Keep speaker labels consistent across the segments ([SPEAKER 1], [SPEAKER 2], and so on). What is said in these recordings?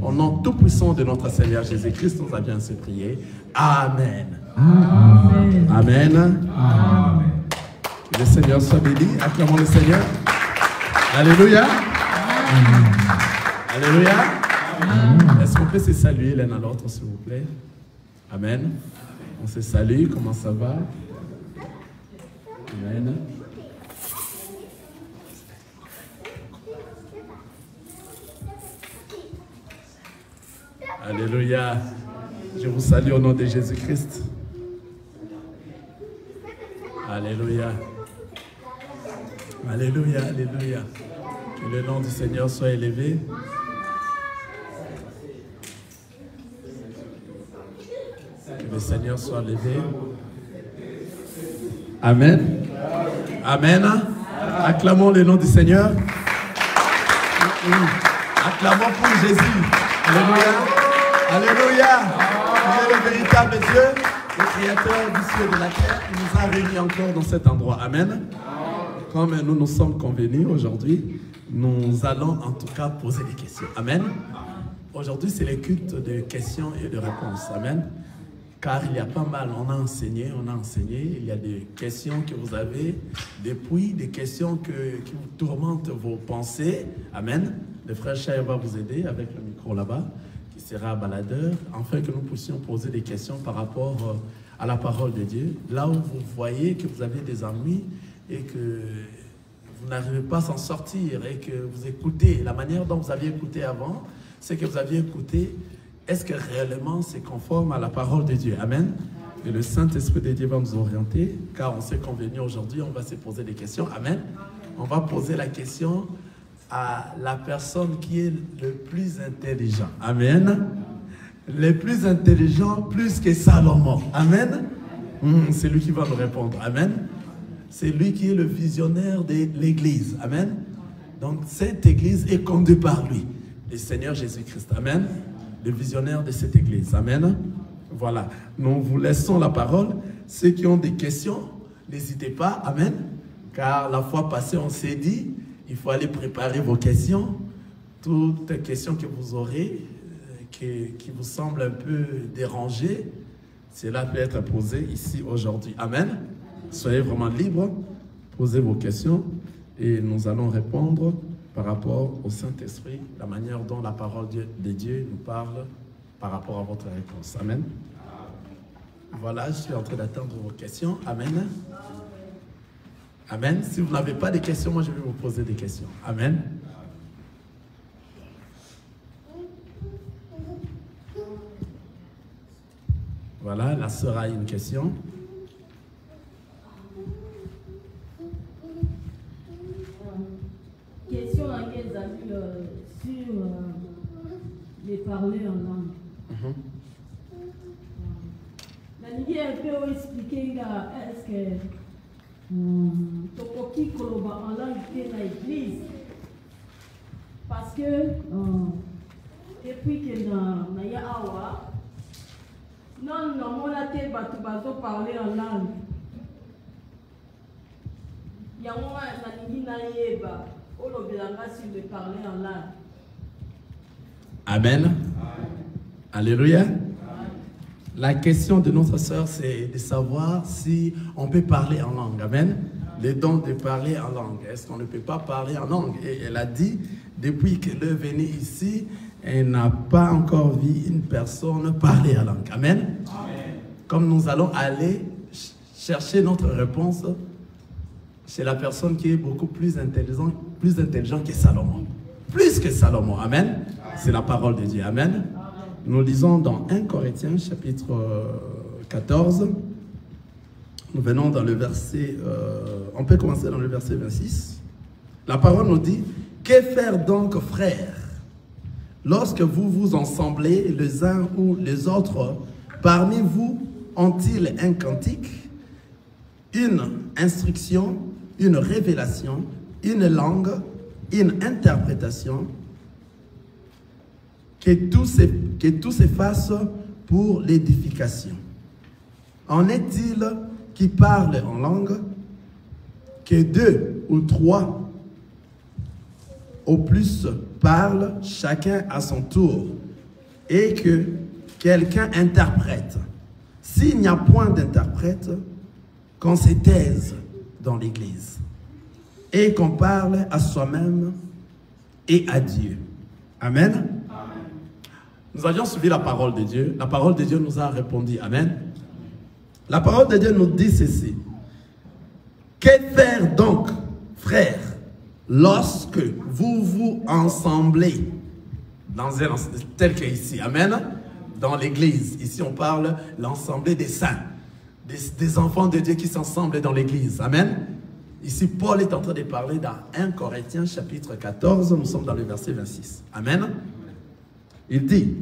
[SPEAKER 1] Au nom tout puissant de notre Seigneur Jésus-Christ, nous avons ainsi prié. Amen.
[SPEAKER 2] Amen.
[SPEAKER 1] Amen.
[SPEAKER 2] Amen.
[SPEAKER 1] Que le Seigneur soit béni. Acclamons le Seigneur. Alléluia. Alléluia. Est-ce qu'on peut se saluer l'un à l'autre, s'il vous plaît? Amen. On se salue. Comment ça va? Amen. Alléluia. Je vous salue au nom de Jésus-Christ. Alléluia. Alléluia, alléluia. Que le nom du Seigneur soit élevé. Que le Seigneur soit élevé. Amen. Amen. Acclamons le nom du Seigneur. Acclamons pour Jésus. Alléluia. Alléluia. Il est le véritable Dieu, le créateur du ciel et de la terre, qui nous a réunis encore dans cet endroit. Amen. Comme nous nous sommes convenus aujourd'hui, nous allons en tout cas poser des questions. Amen. Aujourd'hui, c'est le culte de questions et de réponses. Amen. Car il y a pas mal, on a enseigné. Il y a des questions que vous avez, depuis des questions qui vous tourmentent vos pensées. Amen. Le frère Chaï va vous aider avec le micro là-bas, qui sera baladeur, afin que nous puissions poser des questions par rapport à la parole de Dieu. Là où vous voyez que vous avez des ennuis et que vous n'arrivez pas à s'en sortir et que vous écoutez, la manière dont vous aviez écouté avant, c'est que vous aviez écouté, est-ce que réellement c'est conforme à la parole de Dieu? Amen. Et le Saint-Esprit de Dieu va nous orienter, car on s'est convenu aujourd'hui, on va se poser des questions. Amen. On va poser la question à la personne qui est le plus intelligent. Amen. Le plus intelligent, plus que Salomon. Amen. C'est lui qui va nous répondre. Amen. C'est lui qui est le visionnaire de l'Église. Amen. Donc cette Église est conduite par lui, le Seigneur Jésus-Christ. Amen. Le visionnaire de cette Église. Amen. Voilà. Nous vous laissons la parole. Ceux qui ont des questions, n'hésitez pas. Amen. Car la fois passée, on s'est dit, il faut aller préparer vos questions. Toutes questions que vous aurez, qui vous semblent un peu dérangées, cela peut être posé ici aujourd'hui. Amen. Soyez vraiment libres, posez vos questions et nous allons répondre par rapport au Saint-Esprit, la manière dont la parole de Dieu nous parle par rapport à votre réponse. Amen. Voilà, je suis en train d'attendre vos questions. Amen. Amen. Si vous n'avez pas de questions, moi je vais vous poser des questions. Amen. Voilà, la sœur a une question.
[SPEAKER 3] Question à quels amis sur les parler en langue. Nani un peu expliquer est-ce que tokoki koloba en langue dans l'église parce que depuis que na ya awa non mona te batu bazo parler en langue yango nani na yeba olobelanga sur de parler en langue.
[SPEAKER 1] Amen. Alléluia. La question de notre sœur, c'est de savoir si on peut parler en langue. Amen. Le don de parler en langue. Est-ce qu'on ne peut pas parler en langue? Et elle a dit, depuis qu'elle est venue ici, elle n'a pas encore vu une personne parler en langue. Amen. Amen. Comme nous allons aller chercher notre réponse chez la personne qui est beaucoup plus intelligent que Salomon. Plus que Salomon. Amen. C'est la parole de Dieu. Amen. Nous lisons dans 1 Corinthiens chapitre 14. Nous venons dans le verset, on peut commencer dans le verset 26. La parole nous dit, que faire donc, frères, lorsque vous vous ensemblez les uns ou les autres, parmi vous ont-ils un cantique, une instruction, une révélation, une langue, une interprétation, que tout se fasse pour l'édification. En est-il qui parlent en langue, que 2 ou 3 au plus parlent chacun à son tour et que quelqu'un interprète. S'il n'y a point d'interprète, qu'on se taise dans l'Église et qu'on parle à soi-même et à Dieu. Amen. Amen. Nous avions suivi la parole de Dieu. La parole de Dieu nous a répondu. Amen. La parole de Dieu nous dit ceci. Que faire donc, frères, lorsque vous vous ensemblez dans un tel qu'ici, amen, dans l'église. Ici, on parle l'ensemble des saints, des enfants de Dieu qui s'assemblent dans l'église, amen. Ici, Paul est en train de parler dans 1 Corinthiens chapitre 14, nous sommes dans le verset 26, amen. Il dit,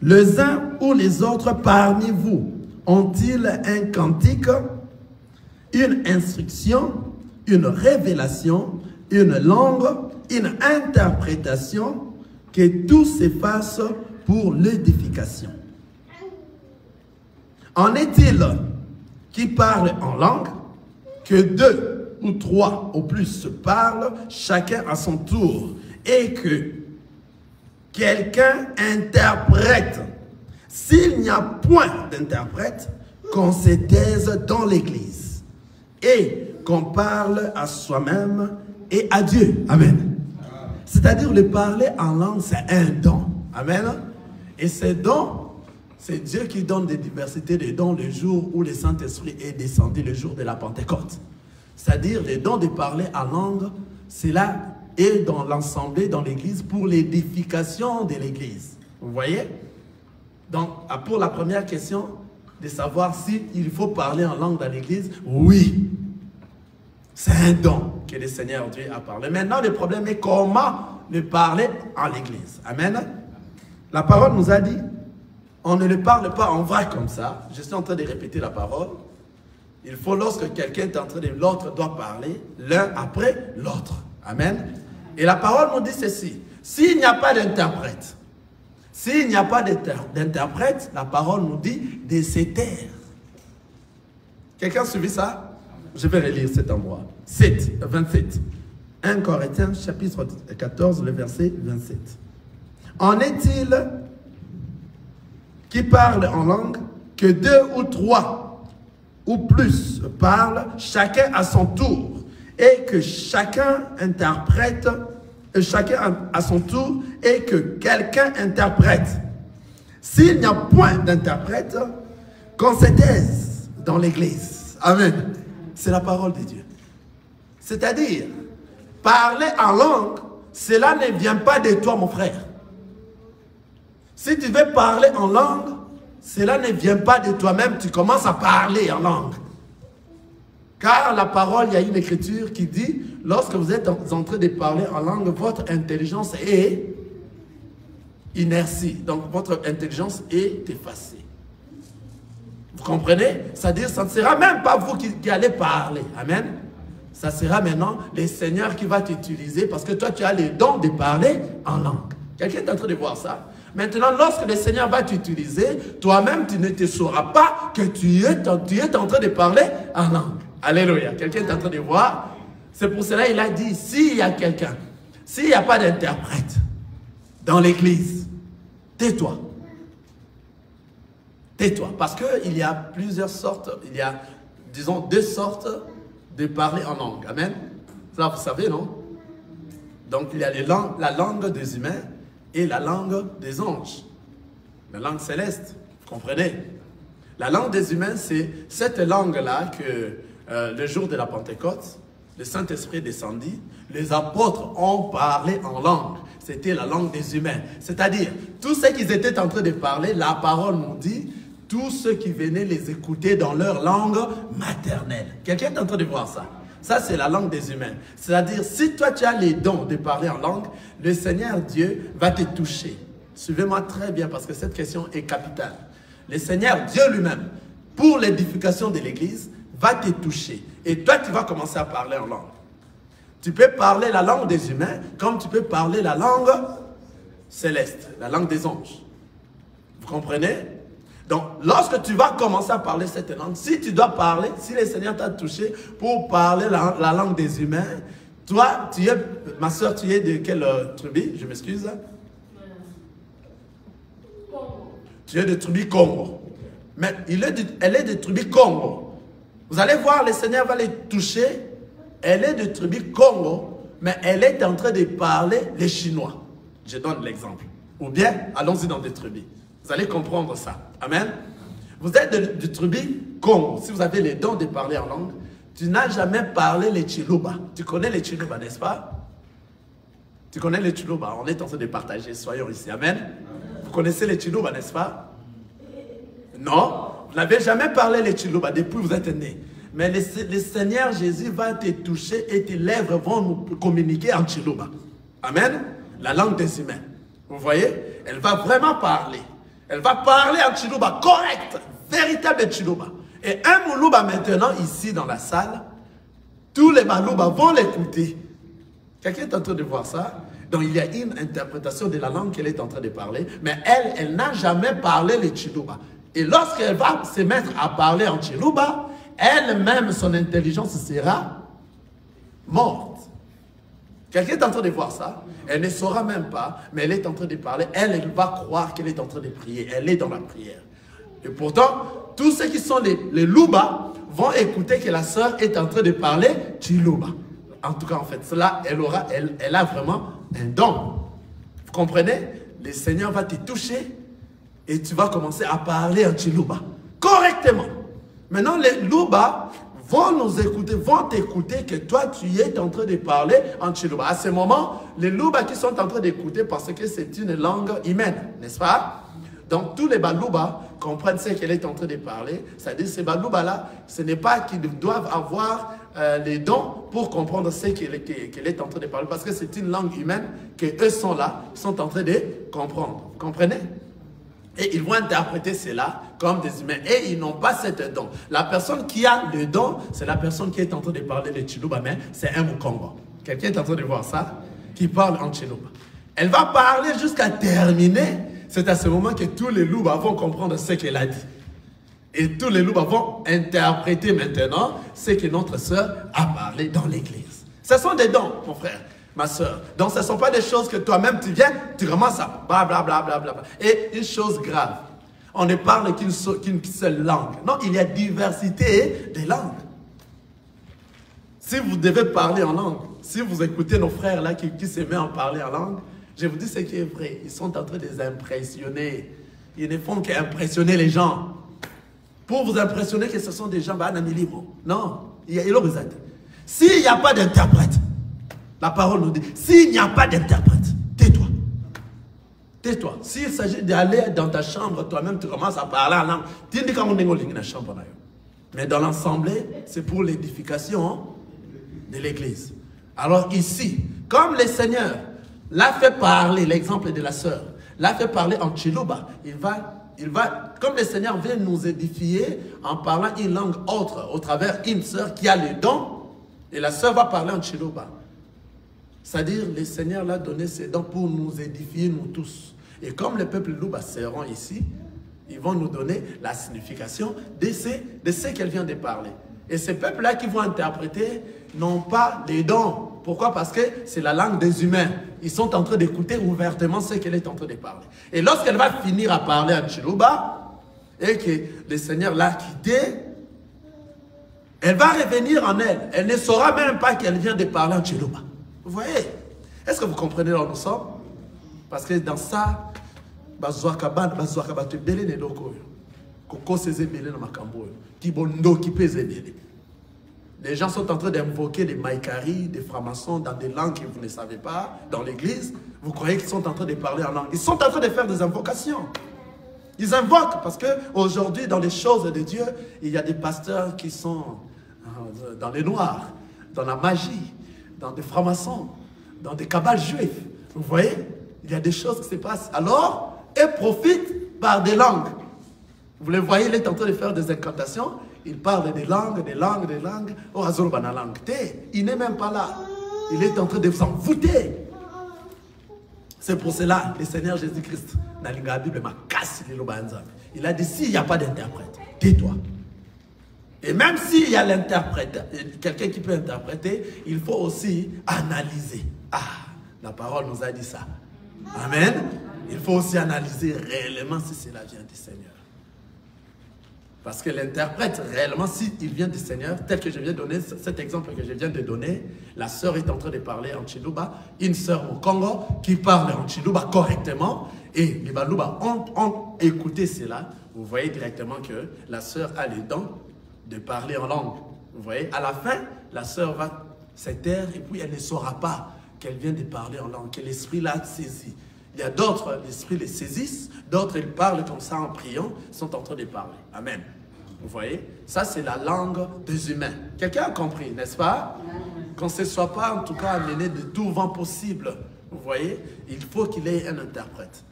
[SPEAKER 1] les uns ou les autres parmi vous ont-ils un cantique, une instruction, une révélation, une langue, une interprétation, que tout se fasse pour l'édification. En est-il qui parle en langue, que 2 ou 3 au plus se parlent, chacun à son tour, et que quelqu'un interprète. S'il n'y a point d'interprète, qu'on se taise dans l'église et qu'on parle à soi-même et à Dieu. Amen. C'est-à-dire le parler en langue, c'est un don. Amen. Et ce don, c'est Dieu qui donne des diversités de dons le jour où le Saint-Esprit est descendu, le jour de la Pentecôte. C'est-à-dire le don de parler en langue, cela est dans l'ensemble, dans l'église, pour l'édification de l'église. Vous voyez? Donc, pour la première question, de savoir s'il faut parler en langue dans l'église, oui. C'est un don que le Seigneur Dieu a parlé. Maintenant, le problème est comment le parler en l'église. Amen. La parole nous a dit, on ne le parle pas en vrai comme ça. Je suis en train de répéter la parole. Il faut, lorsque quelqu'un est en train de... L'autre doit parler, l'un après l'autre. Amen. Et la parole nous dit ceci. S'il n'y a pas d'interprète, s'il n'y a pas d'interprète, la parole nous dit de se taire. Quelqu'un a suivi ça? Je vais relire cet endroit. 27. 1 Corinthiens, chapitre 14, le verset 27. En est-il qui parle en langue, que 2 ou 3 ou plus parlent, chacun à son tour, et que chacun interprète, chacun à son tour, et que quelqu'un interprète. S'il n'y a point d'interprète, qu'on se taise dans l'église. Amen. C'est la parole de Dieu. C'est-à-dire, parler en langue, cela ne vient pas de toi, mon frère. Si tu veux parler en langue, cela ne vient pas de toi-même, tu commences à parler en langue. Car la parole, il y a une écriture qui dit, lorsque vous êtes en train de parler en langue, votre intelligence est inertie. Donc, votre intelligence est effacée. Vous comprenez? C'est-à-dire, ça ne sera même pas vous qui allez parler. Amen. Ça sera maintenant le Seigneur qui va t'utiliser parce que toi, tu as le don de parler en langue. Quelqu'un est en train de voir ça? Maintenant, lorsque le Seigneur va t'utiliser, toi-même, tu ne te sauras pas que tu es en train de parler en langue. Alléluia. Quelqu'un est en train de voir. C'est pour cela qu'il a dit, s'il y a quelqu'un, s'il n'y a pas d'interprète dans l'église, tais-toi. Tais-toi. Parce qu'il y a plusieurs sortes, il y a, disons, 2 sortes de parler en langue. Amen. Ça, vous savez, non? Donc, il y a la langue des humains et la langue des anges. La langue céleste. Vous comprenez? La langue des humains, c'est cette langue-là que le jour de la Pentecôte, le Saint-Esprit descendit, les apôtres ont parlé en langue. C'était la langue des humains. C'est-à-dire, tous ceux qui étaient en train de parler, la parole nous dit, tous ceux qui venaient les écouter dans leur langue maternelle. Quelqu'un est en train de voir ça? Ça, c'est la langue des humains. C'est-à-dire, si toi, tu as les dons de parler en langue, le Seigneur Dieu va te toucher. Suivez-moi très bien parce que cette question est capitale. Le Seigneur Dieu lui-même, pour l'édification de l'Église, va te toucher. Et toi, tu vas commencer à parler en langue. Tu peux parler la langue des humains comme tu peux parler la langue céleste, la langue des anges. Vous comprenez? Donc, lorsque tu vas commencer à parler cette langue, si tu dois parler, si le Seigneur t'a touché pour parler la langue des humains, Toi, tu es, ma soeur, tu es de quelle tribu? Je m'excuse. Tu es de tribu Congo. Mais elle est de tribu Congo. Vous allez voir, le Seigneur va les toucher. Elle est de tribu Congo, mais elle est en train de parler les Chinois. Je donne l'exemple. Ou bien, allons-y dans des tribus. Vous allez comprendre ça. Amen. Vous êtes de tribu Congo. Si vous avez les dons de parler en langue, tu n'as jamais parlé les Chiluba. Tu connais les Chiluba, n'est-ce pas? Tu connais les Chiluba. On est en train de partager. Soyons ici. Amen. Vous connaissez les Chiluba, n'est-ce pas? Non. Vous n'avez jamais parlé les Chiluba depuis que vous êtes né. Mais le Seigneur Jésus va te toucher et tes lèvres vont nous communiquer en Chiluba. Amen. La langue des humains. Vous voyez? Elle va vraiment parler. Elle va parler en Chiluba correct. Véritable Chiluba. Et un Moulouba maintenant, ici dans la salle, tous les Malouba vont l'écouter. Quelqu'un est en train de voir ça? Donc il y a une interprétation de la langue qu'elle est en train de parler, mais elle n'a jamais parlé le Chiluba. Et lorsqu'elle va se mettre à parler en Chiluba, elle-même, son intelligence sera morte. Quelqu'un est en train de voir ça? Elle ne saura même pas, mais elle est en train de parler. Elle va croire qu'elle est en train de prier. Elle est dans la prière. Et pourtant, tous ceux qui sont les Louba vont écouter que la sœur est en train de parler Chiluba. En tout cas, en fait, cela, elle a vraiment un don. Vous comprenez? Le Seigneur va te toucher et tu vas commencer à parler en Chiluba correctement. Maintenant, les Louba vont nous écouter, vont t'écouter que toi, tu es en train de parler en Chiluba. À ce moment, les Louba qui sont en train d'écouter parce que c'est une langue humaine, n'est-ce pas? Donc, tous les Balouba comprennent ce qu'elle est en train de parler. C'est-à-dire, ces Balouba-là, ce n'est pas qu'ils doivent avoir les dons pour comprendre ce qu'elle est en train de parler. Parce que c'est une langue humaine qu'eux sont là, sont en train de comprendre. Vous comprenez? Et ils vont interpréter cela comme des humains. Et ils n'ont pas cette don. La personne qui a le don, c'est la personne qui est en train de parler le Chiluba, mais c'est un Mukongo. Quelqu'un est en train de voir ça? Qui parle en Chiluba. Elle va parler jusqu'à terminer. C'est à ce moment que tous les Louba vont comprendre ce qu'elle a dit. Et tous les Louba vont interpréter maintenant ce que notre sœur a parlé dans l'église. Ce sont des dons, mon frère, ma sœur. Donc ce ne sont pas des choses que toi-même tu viens, tu commences à blablabla. Et une chose grave, on ne parle qu'une seule langue. Non, il y a diversité de langues. Si vous devez parler en langue, si vous écoutez nos frères là qui se mettent à parler en langue, je vous dis ce qui est vrai. Ils sont en train de les impressionner. Ils ne font qu'impressionner les gens. Pour vous impressionner que ce sont des gens, non, il y a l'obésité. S'il n'y a pas d'interprète, la parole nous dit, s'il n'y a pas d'interprète, tais-toi. Tais-toi. S'il s'agit d'aller dans ta chambre, toi-même tu commences à parler en langue. Tu dis comment on est dans la chambre. Mais dans l'assemblée, c'est pour l'édification de l'église. Alors ici, comme le Seigneur l'a fait parler, l'exemple de la sœur, l'a fait parler en Chiluba, il va, comme le Seigneur vient nous édifier en parlant une langue autre, au travers une sœur qui a les dons, et la sœur va parler en Chiluba. C'est-à-dire, le Seigneur l'a donné ses dons pour nous édifier, nous tous. Et comme le peuple Louba seront ici, ils vont nous donner la signification de ce qu'elle vient de parler. Et ces peuples-là qui vont interpréter n'ont pas les dons. Pourquoi? Parce que c'est la langue des humains. Ils sont en train d'écouter ouvertement ce qu'elle est en train de parler. Et lorsqu'elle va finir à parler en Chiluba, et que le Seigneur l'a quittée, elle va revenir en elle. Elle ne saura même pas qu'elle vient de parler en Chiluba. Vous voyez? Est-ce que vous comprenez là où nous sommes? Parce que dans ça, les gens sont en train d'invoquer des maïkari, des francs-maçons dans des langues que vous ne savez pas, dans l'église. Vous croyez qu'ils sont en train de parler en langue. Ils sont en train de faire des invocations. Ils invoquent parce qu'aujourd'hui, dans les choses de Dieu, il y a des pasteurs qui sont dans les noirs, dans la magie, dans des francs-maçons, dans des cabales juifs. Vous voyez? Il y a des choses qui se passent. Alors, ils profitent par des langues. Vous les voyez, il est en train de faire des incantations. Il parle des langues. Oh, Azorba langue. Il n'est même pas là. Il est en train de vous envoûter. C'est pour cela, le Seigneur Jésus-Christ, dans la Bible, il a dit, s'il n'y a pas d'interprète, tais-toi. Et même s'il y a l'interprète, quelqu'un qui peut interpréter, il faut aussi analyser. Ah, la parole nous a dit ça. Amen. Il faut aussi analyser réellement si cela vient du Seigneur. Parce que l'interprète, réellement, s'il vient du Seigneur, tel que je viens de donner, cet exemple que je viens de donner, la sœur est en train de parler en Chiluba, une sœur au Congo qui parle en Chiluba correctement, et les Baluba ont écouté cela. Vous voyez directement que la sœur a les dons de parler en langue. Vous voyez, à la fin, la sœur va se taire et puis elle ne saura pas qu'elle vient de parler en langue, que l'esprit l'a saisie. Il y a d'autres, l'esprit les saisissent, d'autres, ils parlent comme ça en priant, sont en train de parler. Amen. Vous voyez, ça c'est la langue des humains. Quelqu'un a compris, n'est-ce pas? Qu'on ne se soit pas en tout cas amené de tout vent possible. Vous voyez, il faut qu'il ait un interprète.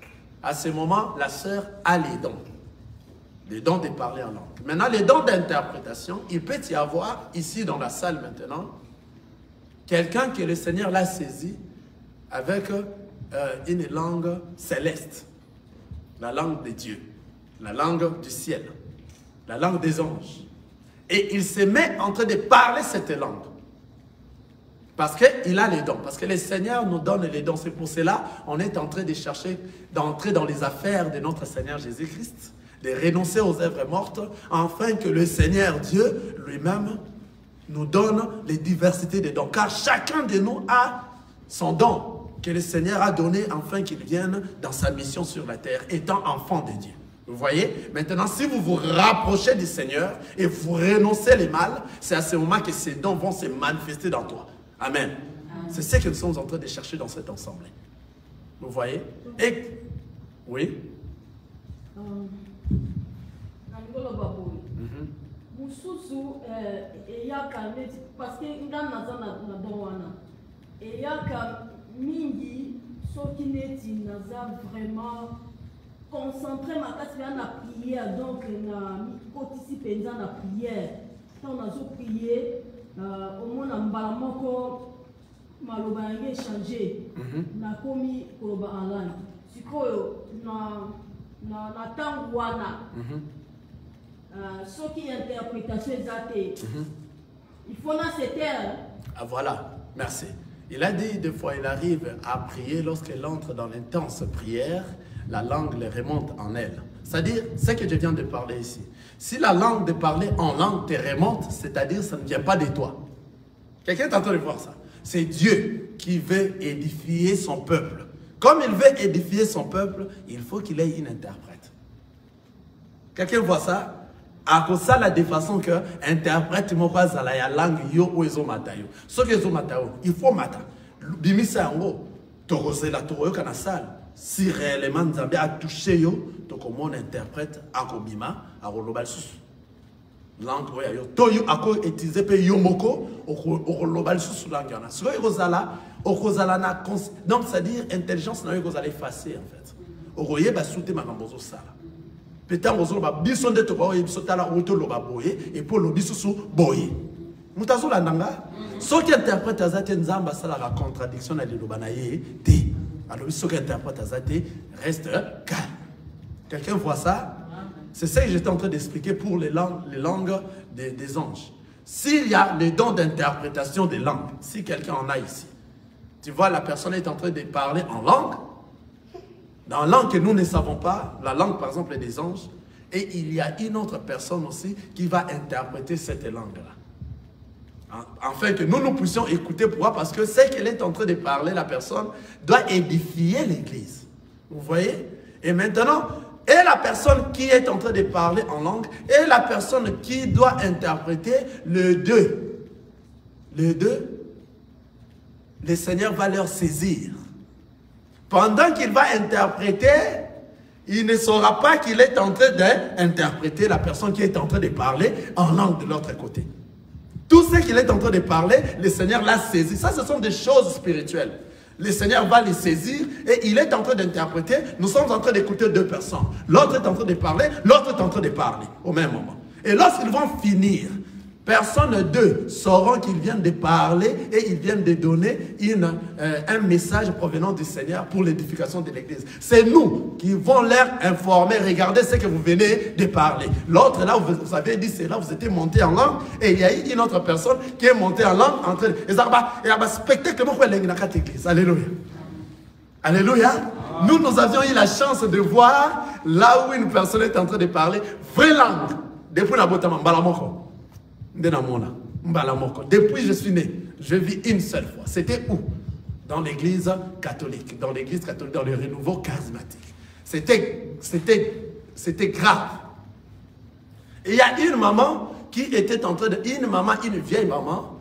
[SPEAKER 1] À ce moment, la sœur a les dons. Les dons de parler en langue. Maintenant, les dons d'interprétation, il peut y avoir ici dans la salle maintenant, quelqu'un que le Seigneur l'a saisi avec une langue céleste, la langue de Dieu, la langue du ciel, la langue des anges. Et il se met en train de parler cette langue. Parce qu'il a les dons, parce que le Seigneur nous donne les dons. C'est pour cela qu'on est en train de chercher, d'entrer dans les affaires de notre Seigneur Jésus-Christ, de renoncer aux œuvres mortes, afin que le Seigneur Dieu lui-même nous donne les diversités de dons. Car chacun de nous a son don que le Seigneur a donné afin qu'il vienne dans sa mission sur la terre, étant enfant de Dieu. Vous voyez? Maintenant, si vous vous rapprochez du Seigneur et vous renoncez les mal, c'est à ce moment que ces dons vont se manifester dans toi. Amen. C'est ce que nous sommes en train de chercher dans cet ensemble. Vous voyez? Et, oui?
[SPEAKER 3] Parce que il y a mingi soki neti naza vraiment concentré ma kasi na prière, donc na kotisi penza na prière tant nazo prier au moins mbala moko maloba yange changer na komi koloba en langue sikoyo na tango wana soki interprétation ezate il faut na se taire.
[SPEAKER 1] Ah voilà, merci. Il a dit des fois, il arrive à prier lorsqu'elle entre dans l'intense prière, la langue le remonte en elle. C'est-à-dire, ce que je viens de parler ici. Si la langue de parler en langue te remonte, c'est-à-dire ça ne vient pas de toi. Quelqu'un est en train de voir ça. C'est Dieu qui veut édifier son peuple. Comme il veut édifier son peuple, il faut qu'il ait une interprète. Quelqu'un voit ça? À cause ça, de façon que interprète la langue yo ou ezo matayo. Ce que ezo matayo, il faut mata. Bimisa yango, torose la toroyo kana salle. Si réellement Nzambe a touché yo, to comment on interprète akobima, akolobal sus. Langue yo, to yo ako utiliser pe yo moko, okolobal sus langue yana. Ce que ekozala, okozala na donc c'est-à-dire intelligence na yo ekozala effacer en fait. Okoye ba souté makambozo sala. Peut-être que vous biso nde to ba biso tala oto loba boye et pour lo biso su boye. Mutazo la nanga. Ce qui interprète azate nzamba sala la contradiction na loba na ye te. Alors ce qui interprète azate reste calme. Quelqu'un voit ça? C'est ça que j'étais en train d'expliquer pour les langues des anges. S'il y a le don d'interprétation des langues, si quelqu'un en a ici, tu vois la personne est en train de parler en langue. Dans la langue que nous ne savons pas, la langue par exemple des anges, et il y a une autre personne aussi qui va interpréter cette langue-là. Afin que nous puissions écouter pourquoi? Parce que ce qu'elle est en train de parler, la personne doit édifier l'église. Vous voyez? Et maintenant, et la personne qui est en train de parler en langue, et la personne qui doit interpréter le deux. Le Seigneur va leur saisir. Pendant qu'il va interpréter, il ne saura pas qu'il est en train d'interpréter la personne qui est en train de parler en langue de l'autre côté. Tout ce qu'il est en train de parler, le Seigneur l'a saisi. Ça, ce sont des choses spirituelles. Le Seigneur va les saisir et il est en train d'interpréter. Nous sommes en train d'écouter deux personnes. L'autre est en train de parler, l'autre est en train de parler au même moment. Et lorsqu'ils vont finir, Personne d'eux sauront qu'ils viennent de parler et ils viennent de donner un message provenant du Seigneur pour l'édification de l'Église. C'est nous qui vont leur informer. Regardez ce que vous venez de parler. L'autre, là, vous avez dit, c'est là, vous étiez monté en langue et il y a eu une autre personne qui est montée en langue en train de... Et spectacle, alléluia. Alléluia. Nous avions eu la chance de voir là où une personne est en train de parler vraie langue. Depuis la Botama, Mbalamoko. Depuis je suis né, je vis une seule fois. C'était où? Dans l'église catholique. Dans l'église catholique, dans le renouveau charismatique. C'était grave. Et il y a une maman qui était en train de... Une vieille maman,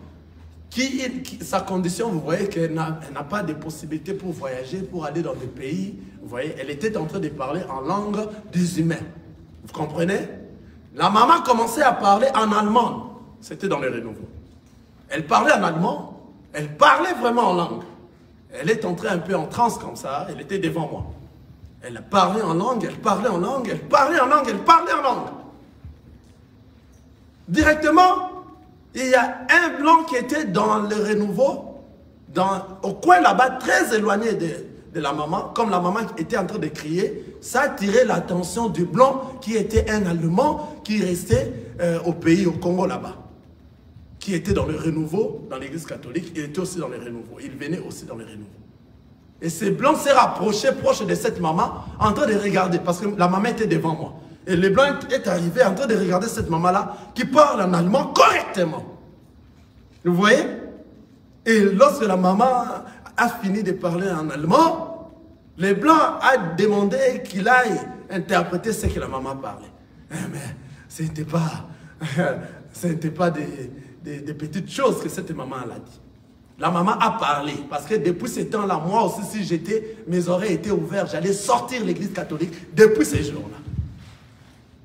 [SPEAKER 1] sa condition, vous voyez qu'elle n'a pas de possibilité pour voyager, pour aller dans des pays. Vous voyez, elle était en train de parler en langue des humains. Vous comprenez? La maman commençait à parler en allemand. C'était dans le renouveau. Elle parlait en allemand, elle parlait vraiment en langue. Elle est entrée un peu en transe comme ça, elle était devant moi. Elle parlait en langue, elle parlait en langue, elle parlait en langue, elle parlait en langue. Directement, il y a un blanc qui était dans le renouveau, au coin là-bas, très éloigné de la maman, comme la maman était en train de crier, ça attirait l'attention du blanc qui était un Allemand qui restait au pays, au Congo là-bas. Qui était dans le renouveau, dans l'église catholique, il était aussi dans le renouveau. Il venait aussi dans le renouveau. Et ce blanc s'est rapproché, proche de cette maman, en train de regarder, parce que la maman était devant moi. Et le blanc est arrivé en train de regarder cette maman-là, qui parle en allemand correctement. Vous voyez? Et lorsque la maman a fini de parler en allemand, le blanc a demandé qu'il aille interpréter ce que la maman parlait. Mais ce n'était pas des petites choses que cette maman a dit. La maman a parlé, parce que depuis ce temps-là, moi aussi, si mes oreilles étaient ouvertes, j'allais sortir l'église catholique depuis ces jours-là.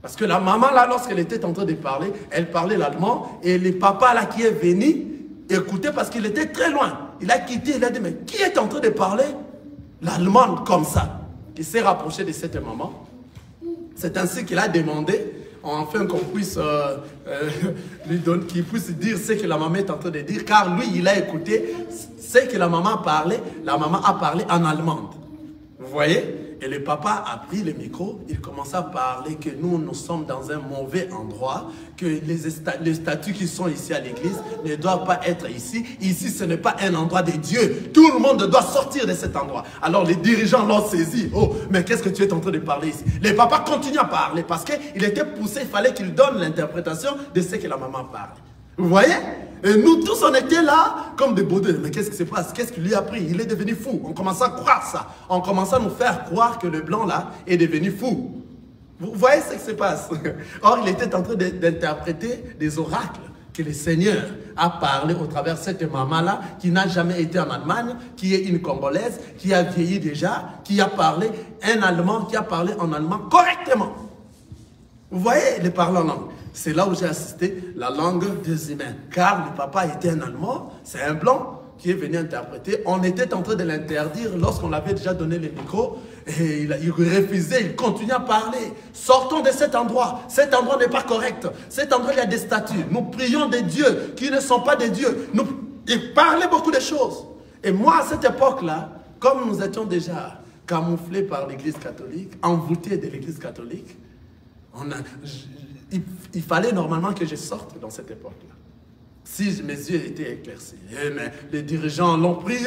[SPEAKER 1] Parce que la maman, là, lorsqu'elle était en train de parler, elle parlait l'allemand, et le papa, là, qui est venu, écoutait parce qu'il était très loin. Il a quitté, il a dit, mais qui est en train de parler l'allemand comme ça? Il s'est rapproché de cette maman. C'est ainsi qu'il a demandé, enfin qu'on puisse lui donner, qu'il puisse dire ce que la maman est en train de dire, car lui, il a écouté ce que la maman parlait en allemand. Vous voyez? Et le papa a pris le micro, il commença à parler que nous sommes dans un mauvais endroit, que les statues qui sont ici à l'église ne doivent pas être ici. Ici, ce n'est pas un endroit de Dieu. Tout le monde doit sortir de cet endroit. Alors les dirigeants l'ont saisi. Oh, mais qu'est-ce que tu es en train de parler ici? Le papa continue à parler parce qu'il était poussé, il fallait qu'il donne l'interprétation de ce que la maman parlait. Vous voyez? Et nous tous, on était là comme des baudins. Mais qu'est-ce qui se passe? Qu'est-ce qu'il lui a pris? Il est devenu fou. On commence à croire ça. On commence à nous faire croire que le blanc là est devenu fou. Vous voyez ce qui se passe? Or, il était en train d'interpréter des oracles que le Seigneur a parlé au travers de cette maman-là qui n'a jamais été en Allemagne, qui est une Congolaise, qui a vieilli déjà, qui a parlé un Allemand, qui a parlé en allemand correctement. Vous voyez, il parle en langue. C'est là où j'ai assisté la langue des humains. Car le papa était un Allemand, c'est un blanc qui est venu interpréter. On était en train de l'interdire lorsqu'on avait déjà donné le micro. Et il refusait, il continuait à parler. Sortons de cet endroit. Cet endroit n'est pas correct. Cet endroit, il y a des statues. Nous prions des dieux qui ne sont pas des dieux. Il parlait beaucoup de choses. Et moi, à cette époque-là, comme nous étions déjà camouflés par l'église catholique, envoûtés de l'église catholique, il fallait normalement que je sorte dans cette époque-là. Si mes yeux étaient éclaircis. Mais les dirigeants l'ont pris.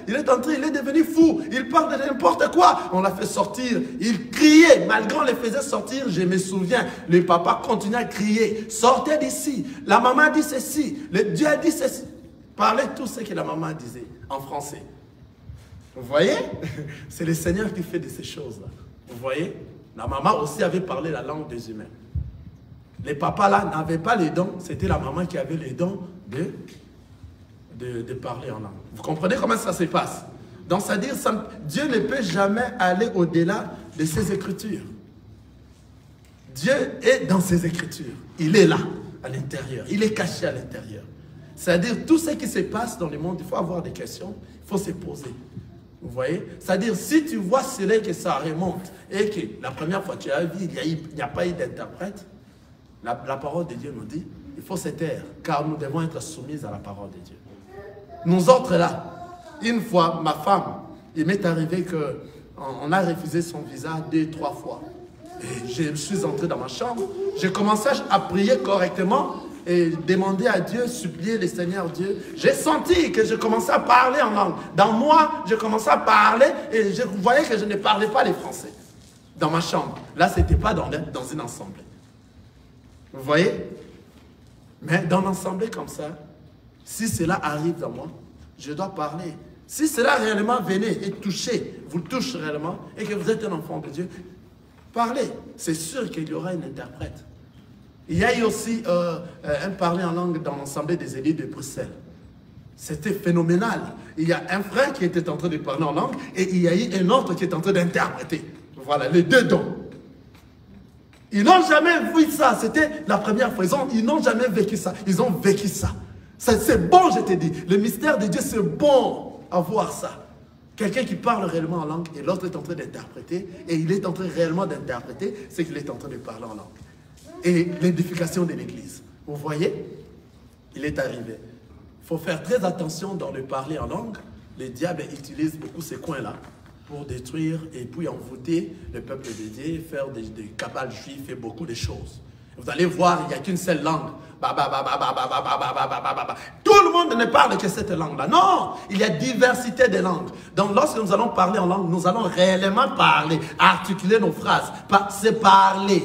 [SPEAKER 1] Il est entré, il est devenu fou. Il parle de n'importe quoi. On l'a fait sortir. Il criait. Malgré on les faisait sortir, je me souviens, le papa continuait à crier. Sortez d'ici. La maman dit ceci. Le Dieu a dit ceci. Parlez tout ce que la maman disait en français. Vous voyez? C'est le Seigneur qui fait de ces choses-là. Vous voyez? La maman aussi avait parlé la langue des humains. Les papas là n'avaient pas les dons, c'était la maman qui avait les dons de parler en langue. Vous comprenez comment ça se passe? Donc, c'est-à-dire, Dieu ne peut jamais aller au-delà de ses Écritures. Dieu est dans ses Écritures. Il est là, à l'intérieur. Il est caché à l'intérieur. C'est-à-dire, tout ce qui se passe dans le monde, il faut avoir des questions, il faut se poser. Vous voyez? C'est-à-dire, si tu vois cela que ça remonte et que la première fois que tu as vu, il n'y a pas eu d'interprète, la parole de Dieu nous dit, il faut se taire, car nous devons être soumis à la parole de Dieu. Nous autres là, une fois, ma femme, il m'est arrivé qu'on a refusé son visa 2-3 fois. Et je suis entré dans ma chambre, j'ai commencé à prier correctement et demander à Dieu, supplier le Seigneur Dieu. J'ai senti que je commençais à parler en langue. Dans moi, je commençais à parler et je voyais que je ne parlais pas les Français. Dans ma chambre. Là, ce n'était pas dans une assemblée. Vous voyez? Mais dans l'assemblée comme ça, si cela arrive dans moi, je dois parler. Si cela réellement venait et vous touche réellement, et que vous êtes un enfant de Dieu, parlez. C'est sûr qu'il y aura un interprète. Il y a eu aussi un parler en langue dans l'assemblée des élus de Bruxelles. C'était phénoménal. Il y a un frère qui était en train de parler en langue et il y a eu un autre qui est en train d'interpréter. Voilà, les deux dons. Ils n'ont jamais vu ça. C'était la première fois. Ils n'ont jamais vécu ça. Ils ont vécu ça. C'est bon, je te dis. Le mystère de Dieu, c'est bon à voir ça. Quelqu'un qui parle réellement en langue et l'autre est en train d'interpréter et il est en train réellement d'interpréter ce qu'il est en train de parler en langue. Et l'édification de l'Église. Vous voyez? Il est arrivé. Il faut faire très attention dans le parler en langue. Le diable utilise beaucoup ces coins-là pour détruire et puis envoûter le peuple de Dieu, faire des cabales juifs et beaucoup de choses. Vous allez voir, il n'y a qu'une seule langue. Tout le monde ne parle que cette langue-là. Non, il y a diversité de langues. Donc lorsque nous allons parler en langue, nous allons réellement parler, articuler nos phrases. C'est parler.